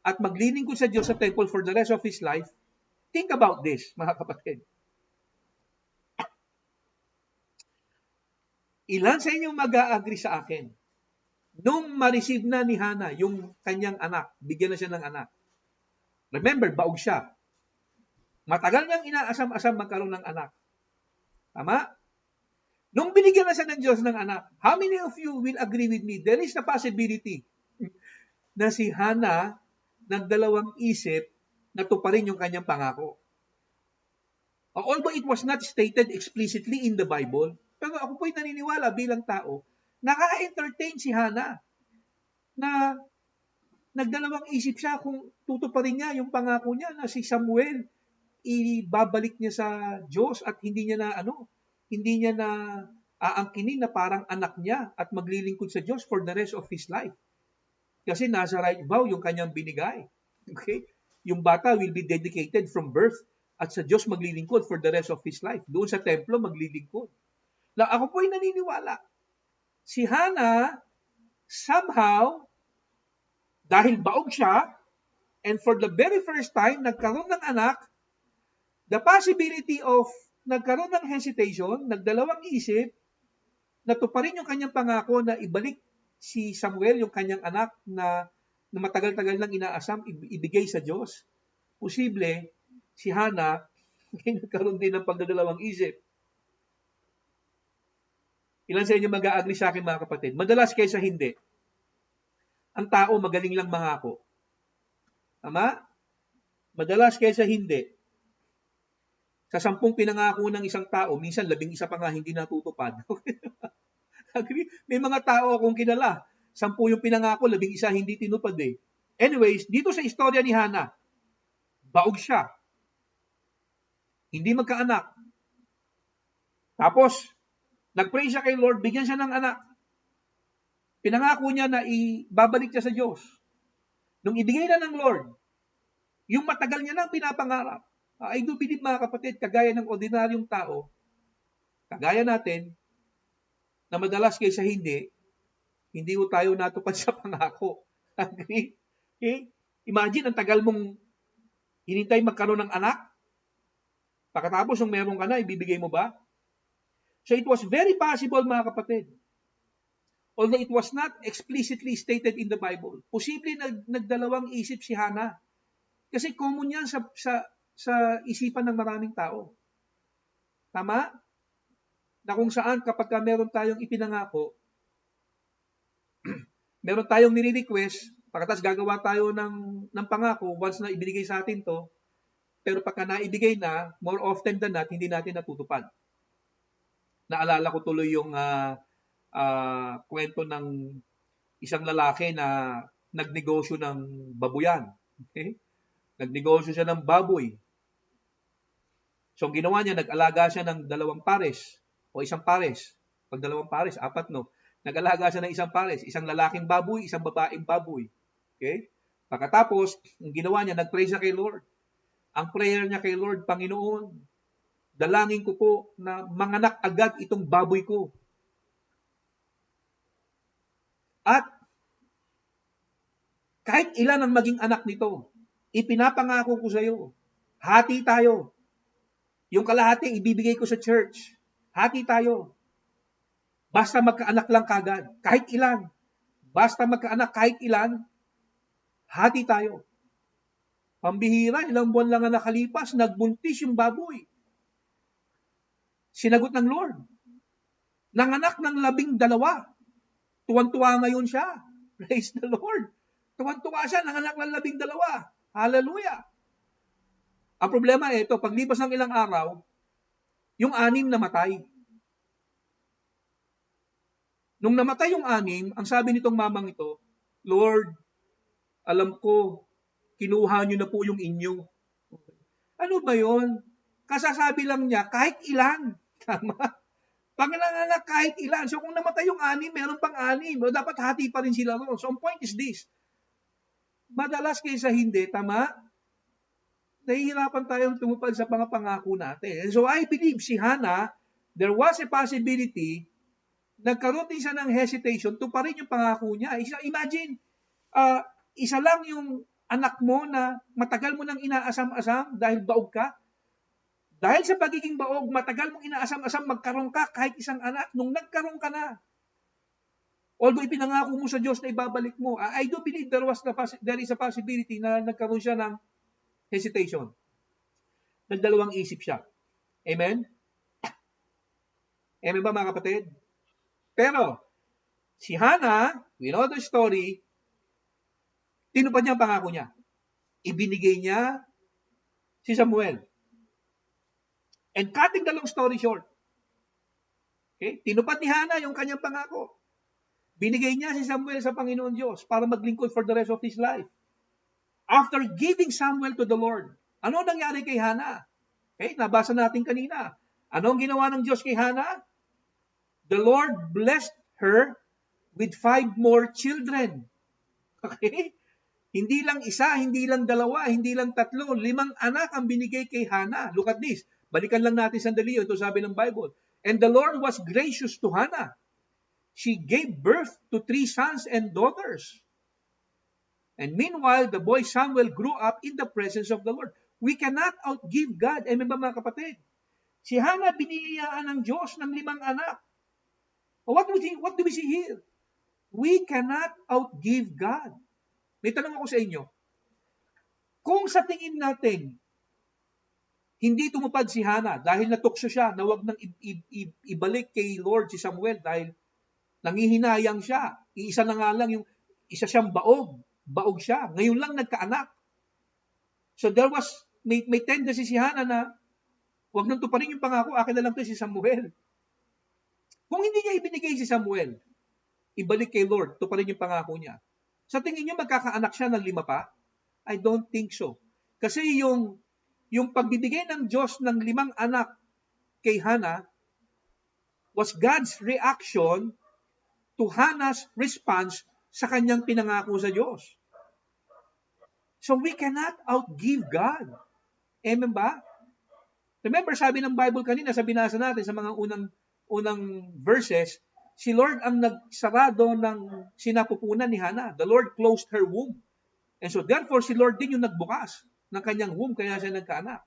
at maglilingkod sa Diyos sa temple for the rest of his life, think about this, mga kapatid. Ilan sa inyong mag-a-agree sa akin? Nung ma-receive na ni Hannah yung kanyang anak, bigyan na siya ng anak. Remember, baog siya. Matagal niyang inaasam-asam magkaroon ng anak. Tama? Nung binigyan na siya ng Diyos ng anak, how many of you will agree with me? There is the possibility na si Hannah nagdalawang isip na tuparin yung kanyang pangako. Although it was not stated explicitly in the Bible, pero ako po'y naniniwala bilang tao, naka-entertain si Hannah na nagdalawang isip siya kung tutuparin niya yung pangako niya na si Samuel ibabalik niya sa Diyos at hindi niya na aangkinin na parang anak niya at maglilingkod sa Diyos for the rest of his life. Kasi Nazarite vow yung kanyang binigay. Okay? Yung bata will be dedicated from birth at sa Diyos maglilingkod for the rest of his life. Doon sa templo maglilingkod. Now, ako po'y naniniwala. Si Hannah, somehow, dahil baog siya, and for the very first time, nagkaroon ng anak, the possibility of nagkaroon ng hesitation, nagdalawang isip, natuparin yung kanyang pangako na ibalik si Samuel, yung kanyang anak na matagal-tagal nang inaasam, ibigay sa Diyos. Posible, si Hannah, nagkaroon din ng pagdadalawang isip. Ilan sa inyo mag-a-agree sa akin mga kapatid? Madalas kaysa hindi. Ang tao magaling lang mangako. Tama? Madalas kaysa hindi. Sa 10 pinangako ng isang tao, minsan 11 pa nga hindi natutupad. Agree? May mga tao akong kilala. 10 yung pinangako, 11 hindi tinupad eh. Anyways, dito sa istorya ni Hannah, baog siya. Hindi magkaanak. Tapos, nag-pray siya kay Lord, bigyan siya ng anak. Pinangako niya na ibabalik siya sa Diyos. Nung ibigay na ng Lord, yung matagal niya nang pinapangarap, I do believe mga kapatid, kagaya ng ordinaryong tao, kagaya natin, na madalas kaysa hindi ko tayo natupad sa pangako. Agree? Okay? Imagine, ang tagal mong hinintay magkaroon ng anak, pagkatapos nung meron ka na, ibibigay mo ba? So it was very possible mga kapatid, although it was not explicitly stated in the Bible, posible nagdalawang isip si Hannah. Kasi common yan sa isipan ng maraming tao. Tama? Na kung saan kapag meron tayong ipinangako, meron tayong nire-request, pagkatapos gagawa tayo ng pangako, once na ibinigay sa atin to, pero pagka naibigay na, more often than not, hindi natin natutupad. Naalala ko tuloy yung kwento ng isang lalaki na nagnegosyo ng babuyan. Okay? Nagnegosyo siya ng baboy. So, ang ginawa niya, nag-alaga siya ng 2 pares o 1 pares. Pag 2 pares, 4 no. Nag-alaga siya ng 1 pares, isang lalaking baboy, isang babaeng baboy. Okay? Pagkatapos, ang ginawa niya, nag-pray siya kay Lord. Ang prayer niya kay Lord, Panginoon, dalangin ko po na manganak agad itong baboy ko. At kahit ilan ang maging anak nito, ipinapangako ko sa iyo, hati tayo. Yung kalahati, ibibigay ko sa church. Hati tayo. Basta magkaanak lang kagad. Kahit ilan. Basta magkaanak kahit ilan, hati tayo. Pambihira, ilang buwan lang ang nakalipas, nagbuntis yung baboy. Sinagot ng Lord. Nanganak ng 12. Tuwan-tuwa ngayon siya. Praise the Lord. Tuwan-tuwa siya, nanganak ng 12. Hallelujah. Ang problema ito, paglipas ng ilang araw, yung 6 namatay. Nung namatay yung 6, ang sabi nitong mamang ito, Lord, alam ko, kinuha niyo na po yung inyo. Ano ba yon? Kasasabi lang niya, kahit ilan. Tama? Pag nanganak kahit ilan. So kung namatay yung 6, meron pang 6. O dapat hati pa rin sila ron. So ang point is this. Madalas kaysa hindi, tama? Nahihirapan tayong tumupad sa mga pangako natin. And so I believe si Hannah, there was a possibility, nagkaroon din siya ng hesitation, tuparin yung pangako niya. Imagine, isa lang yung anak mo na matagal mo nang inaasam-asam dahil baog ka. Dahil sa pagiging baog, matagal mong inaasam-asam, magkaroon ka kahit isang anak. Nung nagkaroon ka na, although ipinangako mo sa Diyos na ibabalik mo, I do believe there is a possibility na nagkaroon siya ng hesitation. Nagdalawang isip siya. Amen? Amen ba mga kapatid? Pero, si Hannah, we know the story, tinupad niya ang pangako niya. Ibinigay niya si Samuel. And cutting the long story short, okay, tinupad ni Hannah yung kanyang pangako. Binigay niya si Samuel sa Panginoon Diyos para maglingkod for the rest of his life. After giving Samuel to the Lord, ano nangyari kay Hannah? Okay, nabasa natin kanina. Ano ang ginawa ng Diyos kay Hannah? The Lord blessed her with 5 more children. Okay? Hindi lang isa, hindi lang 2, hindi lang 3, 5 anak ang binigay kay Hannah. Look at this. Balikan lang natin sandali. Ito sabi ng Bible. And the Lord was gracious to Hannah. She gave birth to 3 sons and daughters. And meanwhile, the boy Samuel grew up in the presence of the Lord. We cannot outgive God. Amen ba mga kapatid? Si Hannah biniyayaan ng Diyos ng 5 anak. What do we see here? We cannot outgive God. May tanong ako sa inyo. Kung sa tingin natin, hindi tumupad si Hannah dahil natukso siya na wag nang ibalik kay Lord si Samuel dahil nangihinayang siya. Iisa na nga lang yung isa siyang baog. Baog siya. Ngayon lang nagkaanak. So there was, may tendency si Hannah na wag nang tuparin yung pangako, akin na lang to si Samuel. Kung hindi niya ibinigay si Samuel, ibalik kay Lord, tuparin yung pangako niya. Sa tingin niyo magkakaanak siya ng 5 pa? I don't think so. Kasi yung yung pagbibigay ng Diyos ng 5 anak kay Hannah was God's reaction to Hannah's response sa kanyang pinangako sa Diyos. So we cannot outgive God. Amen ba? Remember, sabi ng Bible kanina, sa binasa natin sa mga unang verses, si Lord ang nagsarado ng sinapupunan ni Hannah. The Lord closed her womb. And so therefore, si Lord din yung nagbukas ng kanyang womb, kaya siya nagkaanak.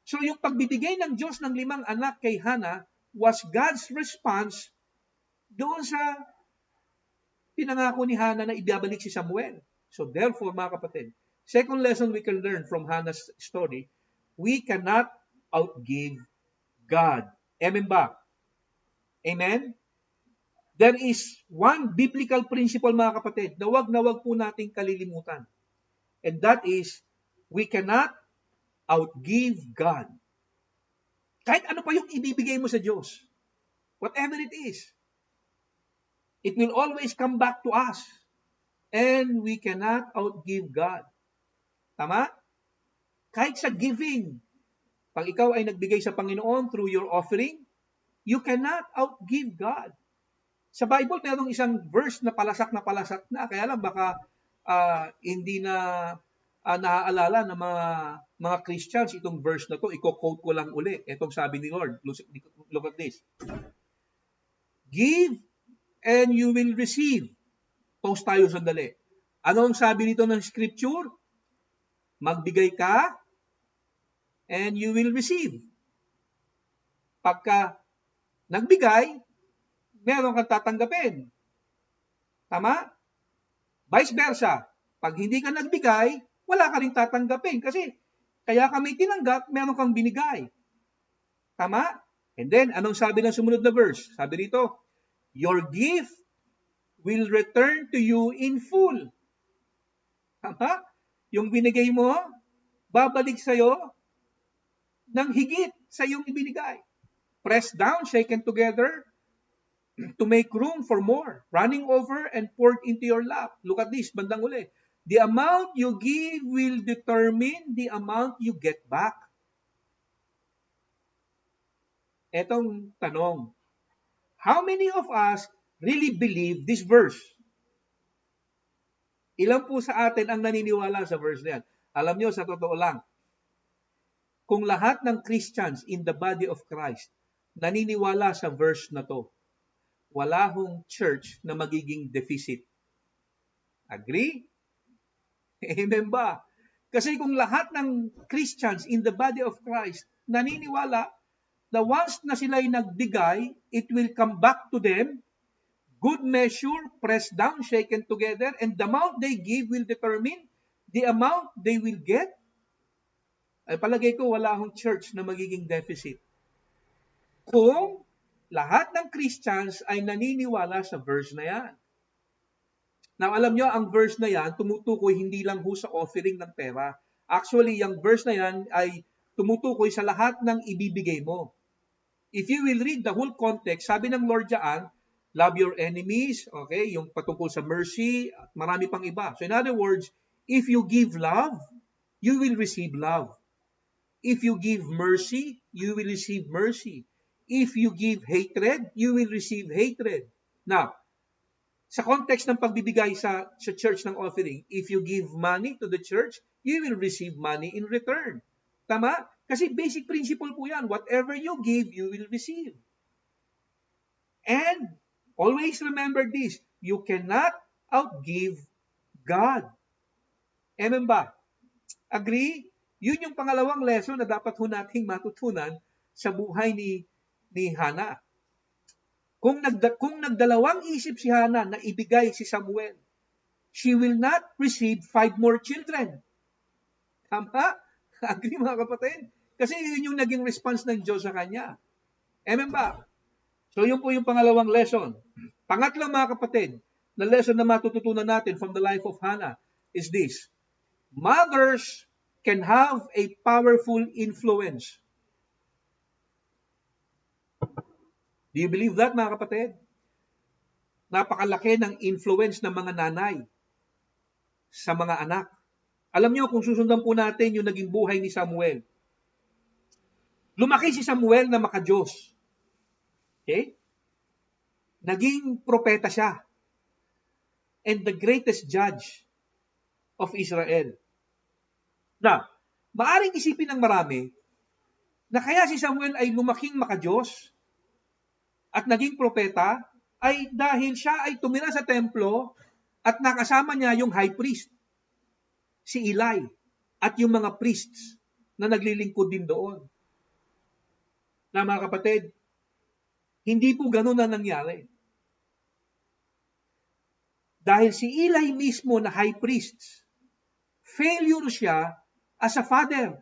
So yung pagbibigay ng Diyos ng 5 anak kay Hannah was God's response doon sa pinangako ni Hannah na ibabalik si Samuel. So therefore, mga kapatid, second lesson we can learn from Hannah's story, we cannot outgive God. Amen ba? Amen? There is one biblical principle, mga kapatid, na wag po nating kalilimutan. And that is, we cannot outgive God. Kahit ano pa yung ibibigay mo sa Diyos, whatever it is, it will always come back to us. And we cannot outgive God. Tama? Kahit sa giving, pag ikaw ay nagbigay sa Panginoon through your offering, you cannot outgive God. Sa Bible, mayroong isang verse na palasak na, kaya lang baka hindi na naaalala ng mga Christians itong verse na to. Iko-quote ko lang uli. Itong sabi ni Lord. Look at this. Give and you will receive. Pause tayo sandali. Ano ang sabi nito ng scripture? Magbigay ka and you will receive. Pagka nagbigay, meron kang tatanggapin. Tama? Vice versa. Pag hindi ka nagbigay, wala ka rin tatanggapin. Kasi kaya ka may tinanggap, meron kang binigay. Tama? And then, anong sabi ng sumunod na verse? Sabi rito, your gift will return to you in full. Tama? Yung binigay mo, babalik sa'yo ng higit sa iyong ibinigay. Pressed down, shaken together, to make room for more, running over and poured into your lap. Look at this, bandang uli. The amount you give will determine the amount you get back. Etong tanong, how many of us really believe this verse? Ilan po sa atin ang naniniwala sa verse na yan? Alam nyo, sa totoo lang, kung lahat ng Christians in the body of Christ naniniwala sa verse na to, wala hong church na magiging deficit. Agree? Amen ba? Kasi kung lahat ng Christians in the body of Christ naniniwala na once na sila'y nagbigay, it will come back to them, good measure, pressed down, shaken together, and the amount they give will determine the amount they will get. Ay palagay ko wala hong church na magiging deficit. Kung lahat ng Christians ay naniniwala sa verse na yan. Now, alam nyo, ang verse na yan, tumutukoy hindi lang ho sa offering ng pera. Actually, yung verse na yan ay tumutukoy sa lahat ng ibibigay mo. If you will read the whole context, sabi ng Lord dyan, love your enemies, okay, yung patungkol sa mercy, at marami pang iba. So in other words, if you give love, you will receive love. If you give mercy, you will receive mercy. If you give hatred, you will receive hatred. Now, sa context ng pagbibigay sa church ng offering, if you give money to the church, you will receive money in return. Tama? Kasi basic principle po yan. Whatever you give, you will receive. And always remember this, you cannot outgive God. Amen ba? Agree? Yun yung pangalawang lesson na dapat ho nating matutunan sa buhay ni Hannah. Kung nagdalawang isip si Hannah na ibigay si Samuel, she will not receive 5 more children. Tama? Agree mga kapatid? Kasi yun yung naging response ng Diyos sa kanya. Amen ba? So yun po yung pangalawang lesson. Pangatlo mga kapatid, na lesson na matututunan natin from the life of Hannah is this. Mothers can have a powerful influence. Do you believe that, mga kapatid? Napakalaki ng influence ng mga nanay sa mga anak. Alam niyo, kung susundan po natin yung naging buhay ni Samuel, lumaki si Samuel na maka-Diyos. Okay? Naging propeta siya. And the greatest judge of Israel. Na, maaring isipin ng marami na kaya si Samuel ay lumaking maka-Diyos at naging propeta ay dahil siya ay tumira sa templo at nakasama niya yung high priest, si Eli, at yung mga priests na naglilingkod din doon. Na mga kapatid, hindi po ganun na nangyari. Dahil si Eli mismo na high priest, failure siya as a father.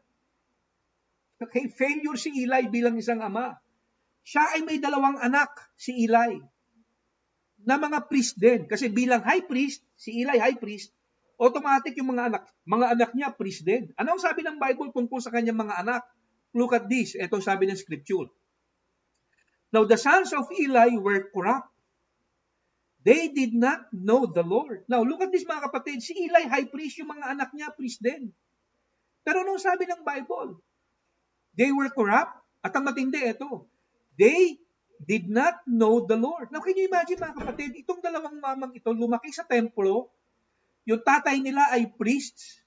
Okay, failure si Eli bilang isang ama. Siya ay may 2 anak, si Eli, na mga priest din. Kasi bilang high priest, si Eli high priest, automatic yung mga anak niya priest din. Ano ang sabi ng Bible tungkol sa kanyang mga anak? Look at this. Ito sabi ng scripture. Now the sons of Eli were corrupt. They did not know the Lord. Now look at this mga kapatid. Si Eli high priest, yung mga anak niya priest din. Pero anong sabi ng Bible? They were corrupt. At ang matindi, ito. They did not know the Lord. Now, can you imagine mga kapatid, itong 2 mamang ito, lumaki sa templo, yung tatay nila ay priests,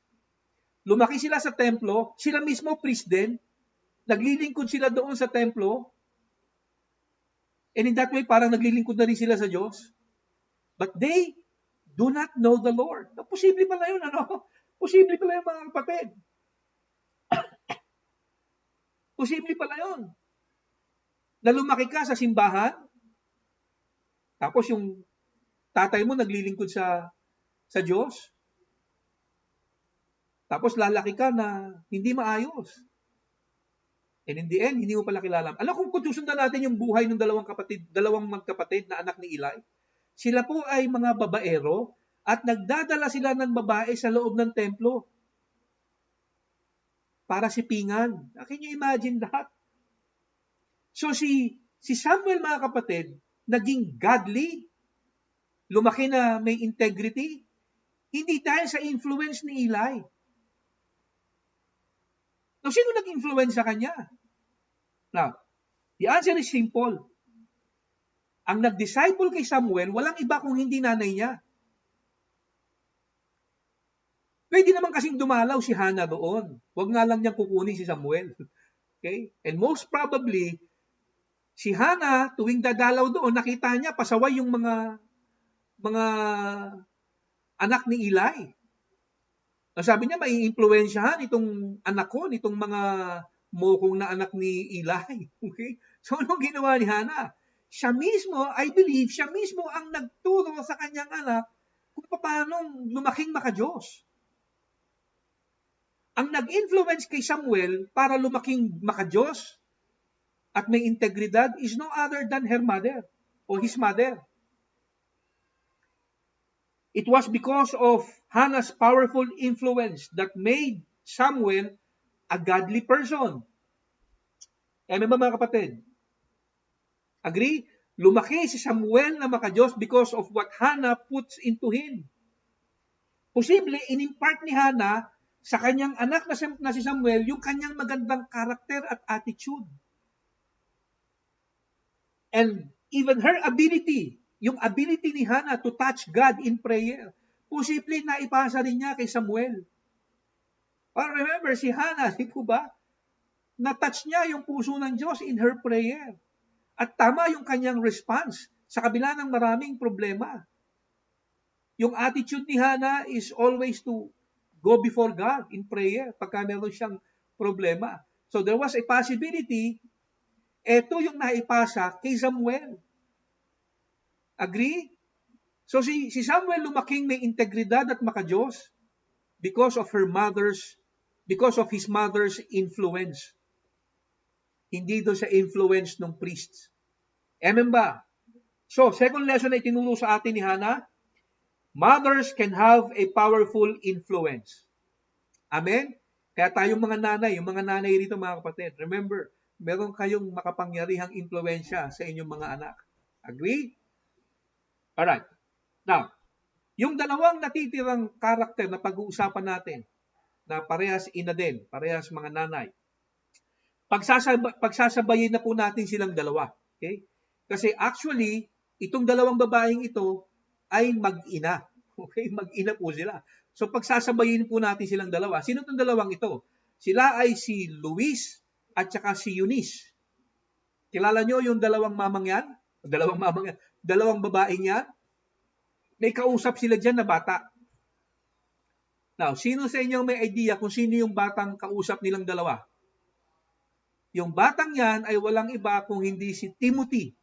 lumaki sila sa templo, sila mismo priest din, naglilingkod sila doon sa templo, and in that way, parang naglilingkod na rin sila sa Diyos. But they do not know the Lord. Now, posible pala yun, ano? Posible pala yun, mga kapatid. Posible pala yun. Na lumaki ka sa simbahan, tapos yung tatay mo naglilingkod sa Diyos, tapos lalaki ka na hindi maayos. And in the end, hindi mo pala kilala. Alam kung susundan natin yung buhay ng 2 magkapatid na anak ni Eli, sila po ay mga babaero at nagdadala sila ng babae sa loob ng templo para sipingan. Can you imagine that? So si Samuel, mga kapatid, naging godly, lumaki na may integrity, hindi dahil sa influence ni Eli. Now, sino nag-influence sa kanya? Now, the answer is simple. Ang nag-disciple kay Samuel, walang iba kung hindi nanay niya. Pwede naman kasing dumalaw si Hannah doon. Huwag nga lang niyang kukunin si Samuel. Okay? And most probably, si Hannah, tuwing dadalaw doon, nakita niya, pasaway yung mga anak ni Eli. Sabi niya, mai-impluwensyahan itong anak ko, itong mga mokong na anak ni Eli. Okay? So, anong ginawa ni Hannah? Siya mismo, I believe, siya mismo ang nagturo sa kanyang anak kung paano lumaking maka-Diyos. Ang nag-influence kay Samuel para lumaking maka-Diyos at may integridad is no other than her mother or his mother. It was because of Hannah's powerful influence that made Samuel a godly person. Amen ba mga kapatid? Agree? Lumaki si Samuel na maka-Diyos because of what Hannah puts into him. Posible, in-impart ni Hannah sa kanyang anak na si Samuel yung kanyang magandang karakter at attitude. And even her ability, yung ability ni Hannah to touch God in prayer, posible na ipasa rin niya kay Samuel. But remember, si Hannah, di po ba? Na-touch niya yung puso ng Diyos in her prayer. At tama yung kanyang response sa kabila ng maraming problema. Yung attitude ni Hannah is always to go before God in prayer pagka meron siyang problema. So there was a possibility, eto yung naipasa kay Samuel. Agree? So si Samuel lumaking may integridad at maka-Diyos because of his mother's influence. Hindi doon sa influence ng priests. Amen ba? So, second lesson na itinuro sa atin ni Hannah, mothers can have a powerful influence. Amen? Kaya tayong mga nanay rito mga kapatid, remember, meron kayong makapangyarihang impluensya sa inyong mga anak. Agree? Alright. Now, yung 2 natitirang karakter na pag-uusapan natin, na parehas ina din, parehas mga nanay. Pagsasabayin na po natin silang dalawa. Okay? Kasi actually, itong dalawang babaeng ito ay mag-ina. Okay? Mag-ina po sila. So pagsasabayin po natin silang dalawa. Sino itong dalawang ito? Sila ay si Luis at saka si Eunice. Kilala nyo yung dalawang mamang yan? Dalawang babaeng yan? May kausap sila dyan na bata. Now, sino sa inyo may idea kung sino yung batang kausap nilang dalawa? Yung batang yan ay walang iba kung hindi si Timothy,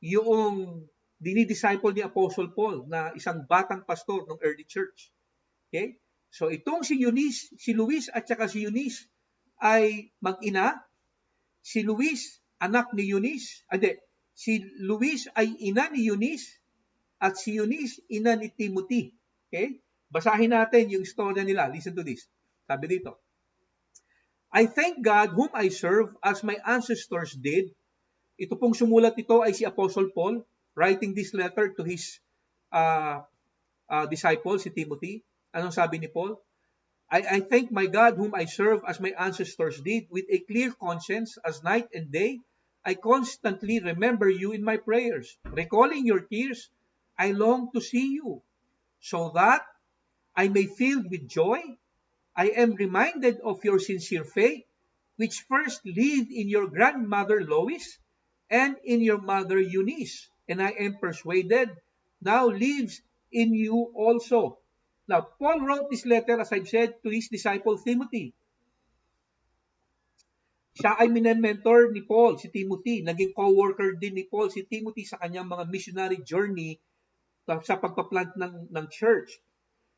yung dinidisciple ni Apostle Paul na isang batang pastor ng early church. Okay? So itong si Eunice, si Luis at saka si Eunice ay mag-ina. Si Luis, anak ni Eunice. Si Luis ay ina ni Eunice at si Eunice, ina ni Timothy. Okay? Basahin natin yung istorya nila. Listen to this. Sabi dito, I thank God whom I serve as my ancestors did. Ito pong sumulat ito ay si Apostle Paul, writing this letter to his disciple, si Timothy. Anong sabi ni Paul? I thank my God whom I serve as my ancestors did, with a clear conscience as night and day. I constantly remember you in my prayers. Recalling your tears, I long to see you, so that I may fill with joy. I am reminded of your sincere faith, which first lived in your grandmother Lois and in your mother Eunice, and I am persuaded now lives in you also. Now, Paul wrote this letter, as I've said, to his disciple Timothy. Siya ay minementor ni Paul, si Timothy. Naging co-worker din ni Paul, si Timothy, sa kanyang mga missionary journey sa pagpaplant ng church.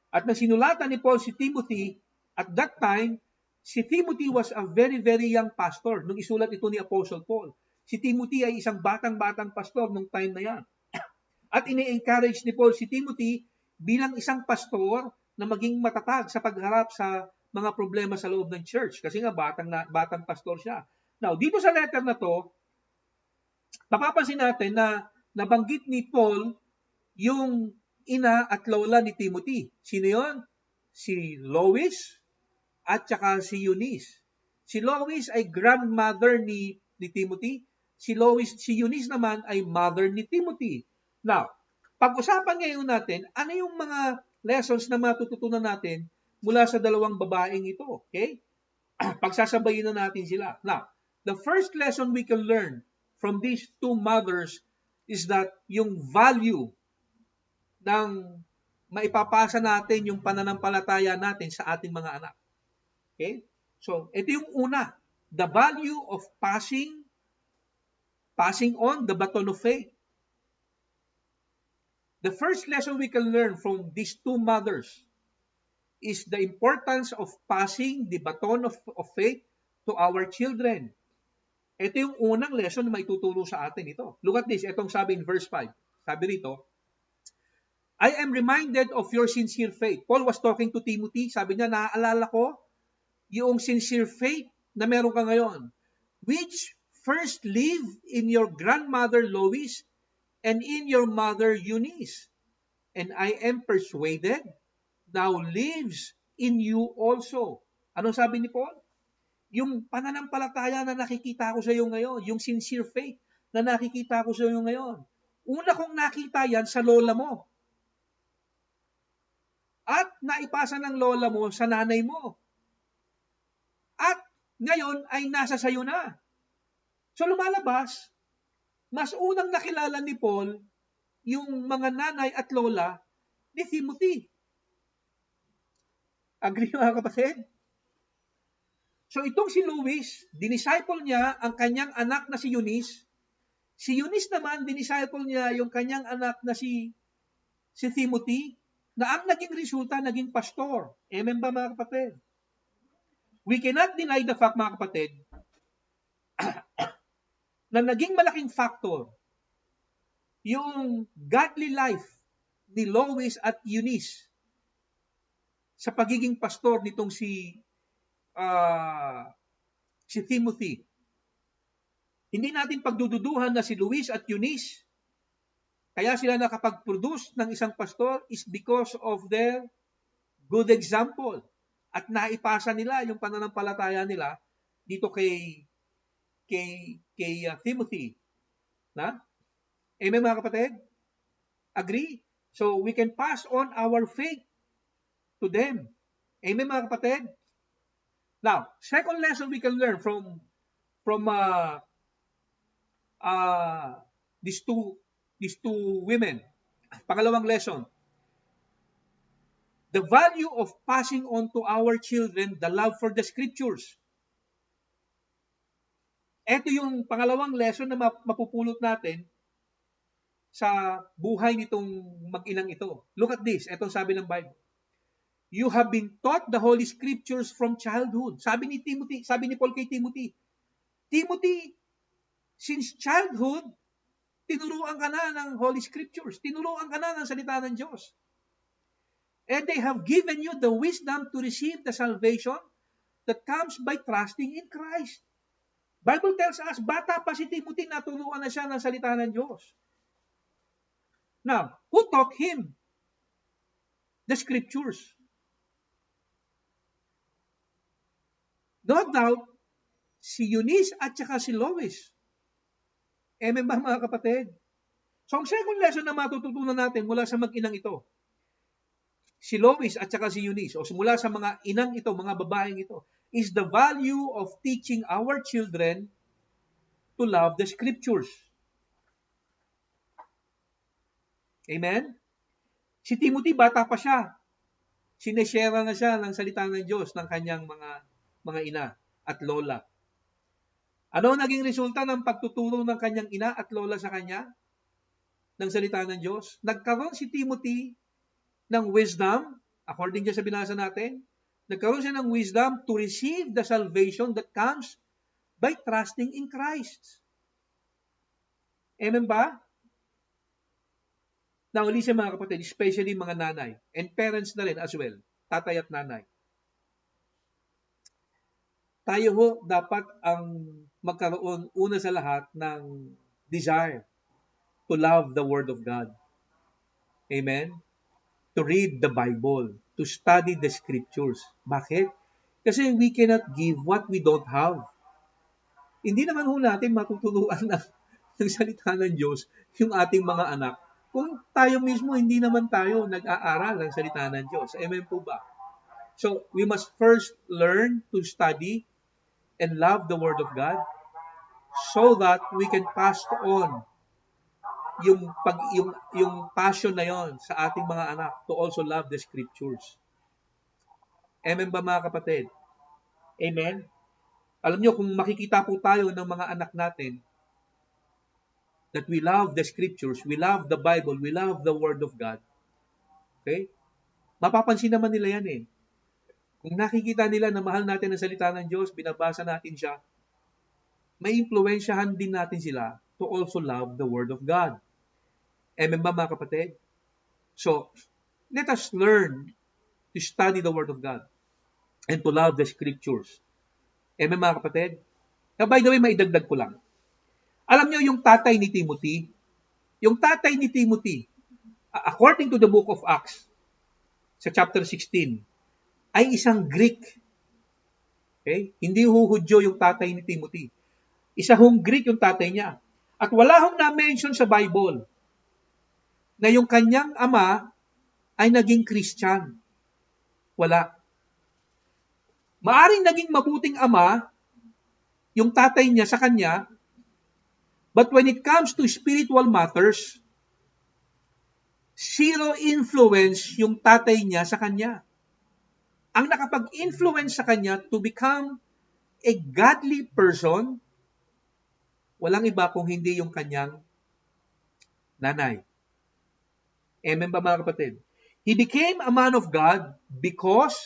At nang sinulatan ni Paul si Timothy, at that time, si Timothy was a very, very young pastor nung isulat ito ni Apostle Paul. Si Timothy ay isang batang-batang pastor nung time na yan. At ini-encourage ni Paul si Timothy bilang isang pastor na maging matatag sa pagharap sa mga problema sa loob ng church. Kasi nga, batang pastor siya. Now, dito sa letter na to, mapapansin natin na nabanggit ni Paul yung ina at lola ni Timothy. Sino yun? Si Lois at saka si Eunice. Si Lois ay grandmother ni Timothy. Si Eunice naman ay mother ni Timothy. Now, pag-usapan ngayon natin, ano yung mga lessons na matututunan natin mula sa dalawang babaeng ito. Okay? Pagsasabayin na natin sila. Now, the first lesson we can learn from these two mothers is that yung value ng maipapasa natin yung pananampalataya natin sa ating mga anak. Okay? So, ito yung una. The value of passing on the baton of faith. The first lesson we can learn from these two mothers is the importance of passing the baton of faith to our children. Ito yung unang lesson na maituturo sa atin ito. Look at this. Itong sabi in verse 5. Sabi rito, I am reminded of your sincere faith. Paul was talking to Timothy. Sabi niya, naaalala ko yung sincere faith na meron ka ngayon, which first lived in your grandmother Lois and in your mother Eunice. And I am persuaded now lives in you also. Anong sabi ni Paul? Yung pananampalataya na nakikita ko sa iyo ngayon, yung sincere faith na nakikita ko sa iyo ngayon. Una kong nakita yan sa lola mo. At naipasa ng lola mo sa nanay mo. At ngayon ay nasa sayo na. So lumalabas, mas unang nakilala ni Paul yung mga nanay at lola ni Timothy. Agree mga kapatid? So itong si Luis, dinisciple niya ang kanyang anak na si Eunice. Si Eunice naman, dinisciple niya yung kanyang anak na si Timothy, na ang naging resulta, naging pastor. Amen ba mga kapatid? We cannot deny the fact mga kapatid, na naging malaking factor yung godly life ni Lois at Eunice sa pagiging pastor nitong si Timothy. Hindi natin pagdududuhan na si Luis at Eunice, kaya sila nakapag-produce ng isang pastor is because of their good example. at naipasa nila yung pananampalataya nila dito kay Timothy. Na? Amen mga kapatid? Agree? So we can pass on our faith to them. Amen mga kapatid? Now, second lesson we can learn from these two women. Pangalawang lesson, the value of passing on to our children the love for the scriptures. Ito yung pangalawang lesson na mapupulot natin sa buhay nitong mag-inang ito. Look at this. Ito sabi ng Bible. You have been taught the Holy Scriptures from childhood. Sabi ni Paul kay Timothy, Timothy, since childhood, tinuruan ka na ng Holy Scriptures. Tinuruan ka na ng salita ng Diyos. And they have given you the wisdom to receive the salvation that comes by trusting in Christ. Bible tells us, bata pa si Timothy, naturuan na siya ng salita ng Diyos. Now, who taught him the Scriptures? No doubt, si Eunice at saka si Lois. Amen ba mga kapatid? So, ang second lesson na matututunan natin mula sa mag-inang ito, si Lois at saka si Eunice, o mula sa mga inang ito, mga babaeng ito, is the value of teaching our children to love the Scriptures. Amen? Si Timothy, bata pa siya. Sineshare na siya ng salita ng Diyos ng kanyang mga ina at lola. Ano ang naging resulta ng pagtuturo ng kanyang ina at lola sa kanya? Ng salita ng Diyos? Nagkaroon si Timothy ng wisdom, according dyan sa binasa natin, nagkaroon siya ng wisdom to receive the salvation that comes by trusting in Christ. Amen ba? Now, listen mga kapatid, especially mga nanay, and parents na rin as well, tatay at nanay. Tayo ho dapat ang magkaroon una sa lahat ng desire to love the Word of God. Amen? To read the Bible, to study the Scriptures. Bakit? Kasi we cannot give what we don't have. Hindi naman ho natin matuturuan ng salita ng Diyos yung ating mga anak kung tayo mismo hindi naman tayo nag-aaral ng salita ng Diyos. Amen po ba? So, we must first learn to study and love the Word of God so that we can pass on yung passion na yon sa ating mga anak to also love the Scriptures. Amen ba mga kapatid? Amen? Alam nyo, kung makikita po tayo ng mga anak natin that we love the Scriptures, we love the Bible, we love the Word of God, okay? Mapapansin naman nila yan eh. Kung nakikita nila na mahal natin ang salita ng Diyos, binabasa natin siya, may impluwensyahan din natin sila to also love the Word of God. Amen ba mga kapatid? So, let us learn to study the Word of God and to love the Scriptures. Amen mga kapatid? Now, by the way, maidagdag ko lang. Alam niyo yung tatay ni Timothy, according to the book of Acts, sa chapter 16, ay isang Greek. Okay? Hindi Hudyo yung tatay ni Timothy. Isa hong Greek yung tatay niya. At wala hong na-mention sa Bible na yung kanyang ama ay naging Christian. Wala. Maaring naging mabuting ama yung tatay niya sa kanya, but when it comes to spiritual matters, zero influence yung tatay niya sa kanya. Ang nakapag-influence sa kanya to become a godly person, walang iba kung hindi yung kanyang nanay. Amen ba mga kapatid? He became a man of God because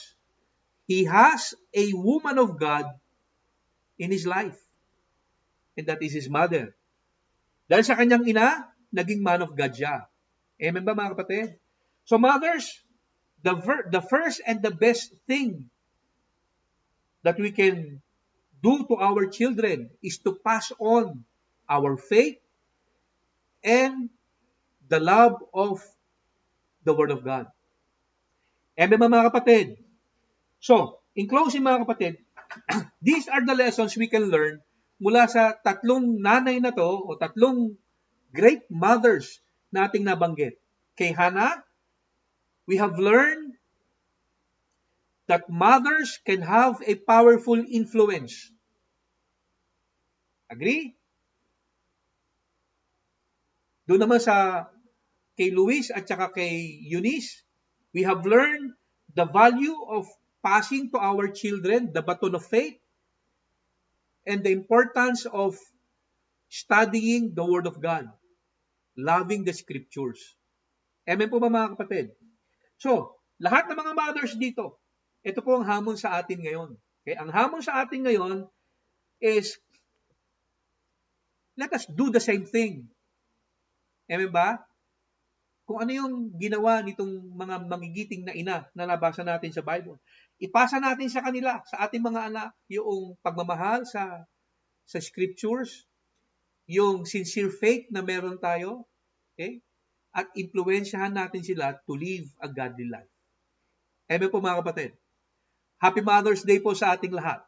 he has a woman of God in his life. And that is his mother. Dahil sa kanyang ina, naging man of God siya. Amen ba mga kapatid? So mothers, the first and the best thing that we can do to our children is to pass on our faith and the love of the Word of God. Amen ba mga kapatid? So, In closing mga kapatid, these are the lessons we can learn mula sa tatlong nanay na to o tatlong great mothers na ating nabanggit. Kay Hannah, we have learned that mothers can have a powerful influence. Agree? Doon naman sa kay Luis at saka kay Eunice, we have learned the value of passing to our children the baton of faith and the importance of studying the Word of God, loving the Scriptures. Amen po ba mga kapatid? So, lahat ng mga mothers dito, ito po ang hamon sa atin ngayon. Okay? Ang hamon sa atin ngayon is, let us do the same thing. Amen ba? Kung ano yung ginawa nitong mga magigiting na ina na nabasa natin sa Bible, ipasa natin sa kanila, sa ating mga anak, yung pagmamahal sa Scriptures, yung sincere faith na meron tayo, okay? At impluwensyahan natin sila to live a godly life. Amen po mga kapatid. Happy Mother's Day po sa ating lahat.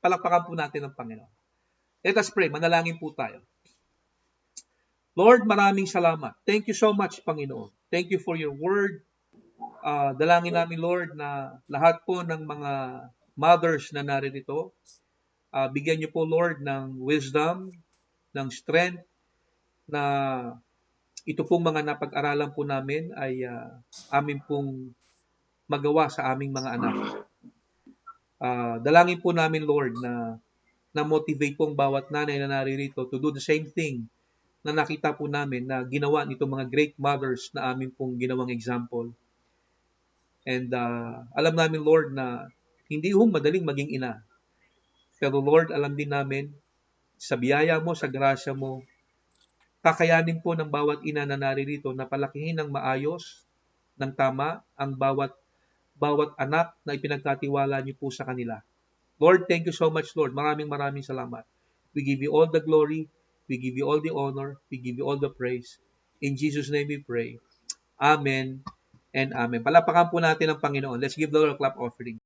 Palakpakan po natin ang Panginoon. Let us pray. Manalangin po tayo. Lord, maraming salamat. Thank you so much, Panginoon. Thank you for your word. Dalangin namin, Lord, na lahat po ng mga mothers na naririto, bigyan niyo po, Lord, ng wisdom, ng strength, na ito pong mga napag-aralan po namin ay amin pong magawa sa aming mga anak. Dalangin po namin, Lord, na na-motivate pong bawat nanay na naririto to do the same thing na nakita po namin na ginawa nitong mga great mothers na amin pong ginawang example. And alam namin, Lord, na hindi madaling maging ina. Pero Lord, alam din namin, sa biyaya mo, sa grasya mo, kakayanin po ng bawat ina na naririto na palakihin ng maayos, ng tama, ang bawat anak na ipinagkatiwala niyo po sa kanila. Lord, thank you so much, Lord. Maraming salamat. We give you all the glory. We give you all the honor. We give you all the praise. In Jesus' name we pray. Amen and amen. Palapakan po natin ang Panginoon. Let's give the Lord a clap offering.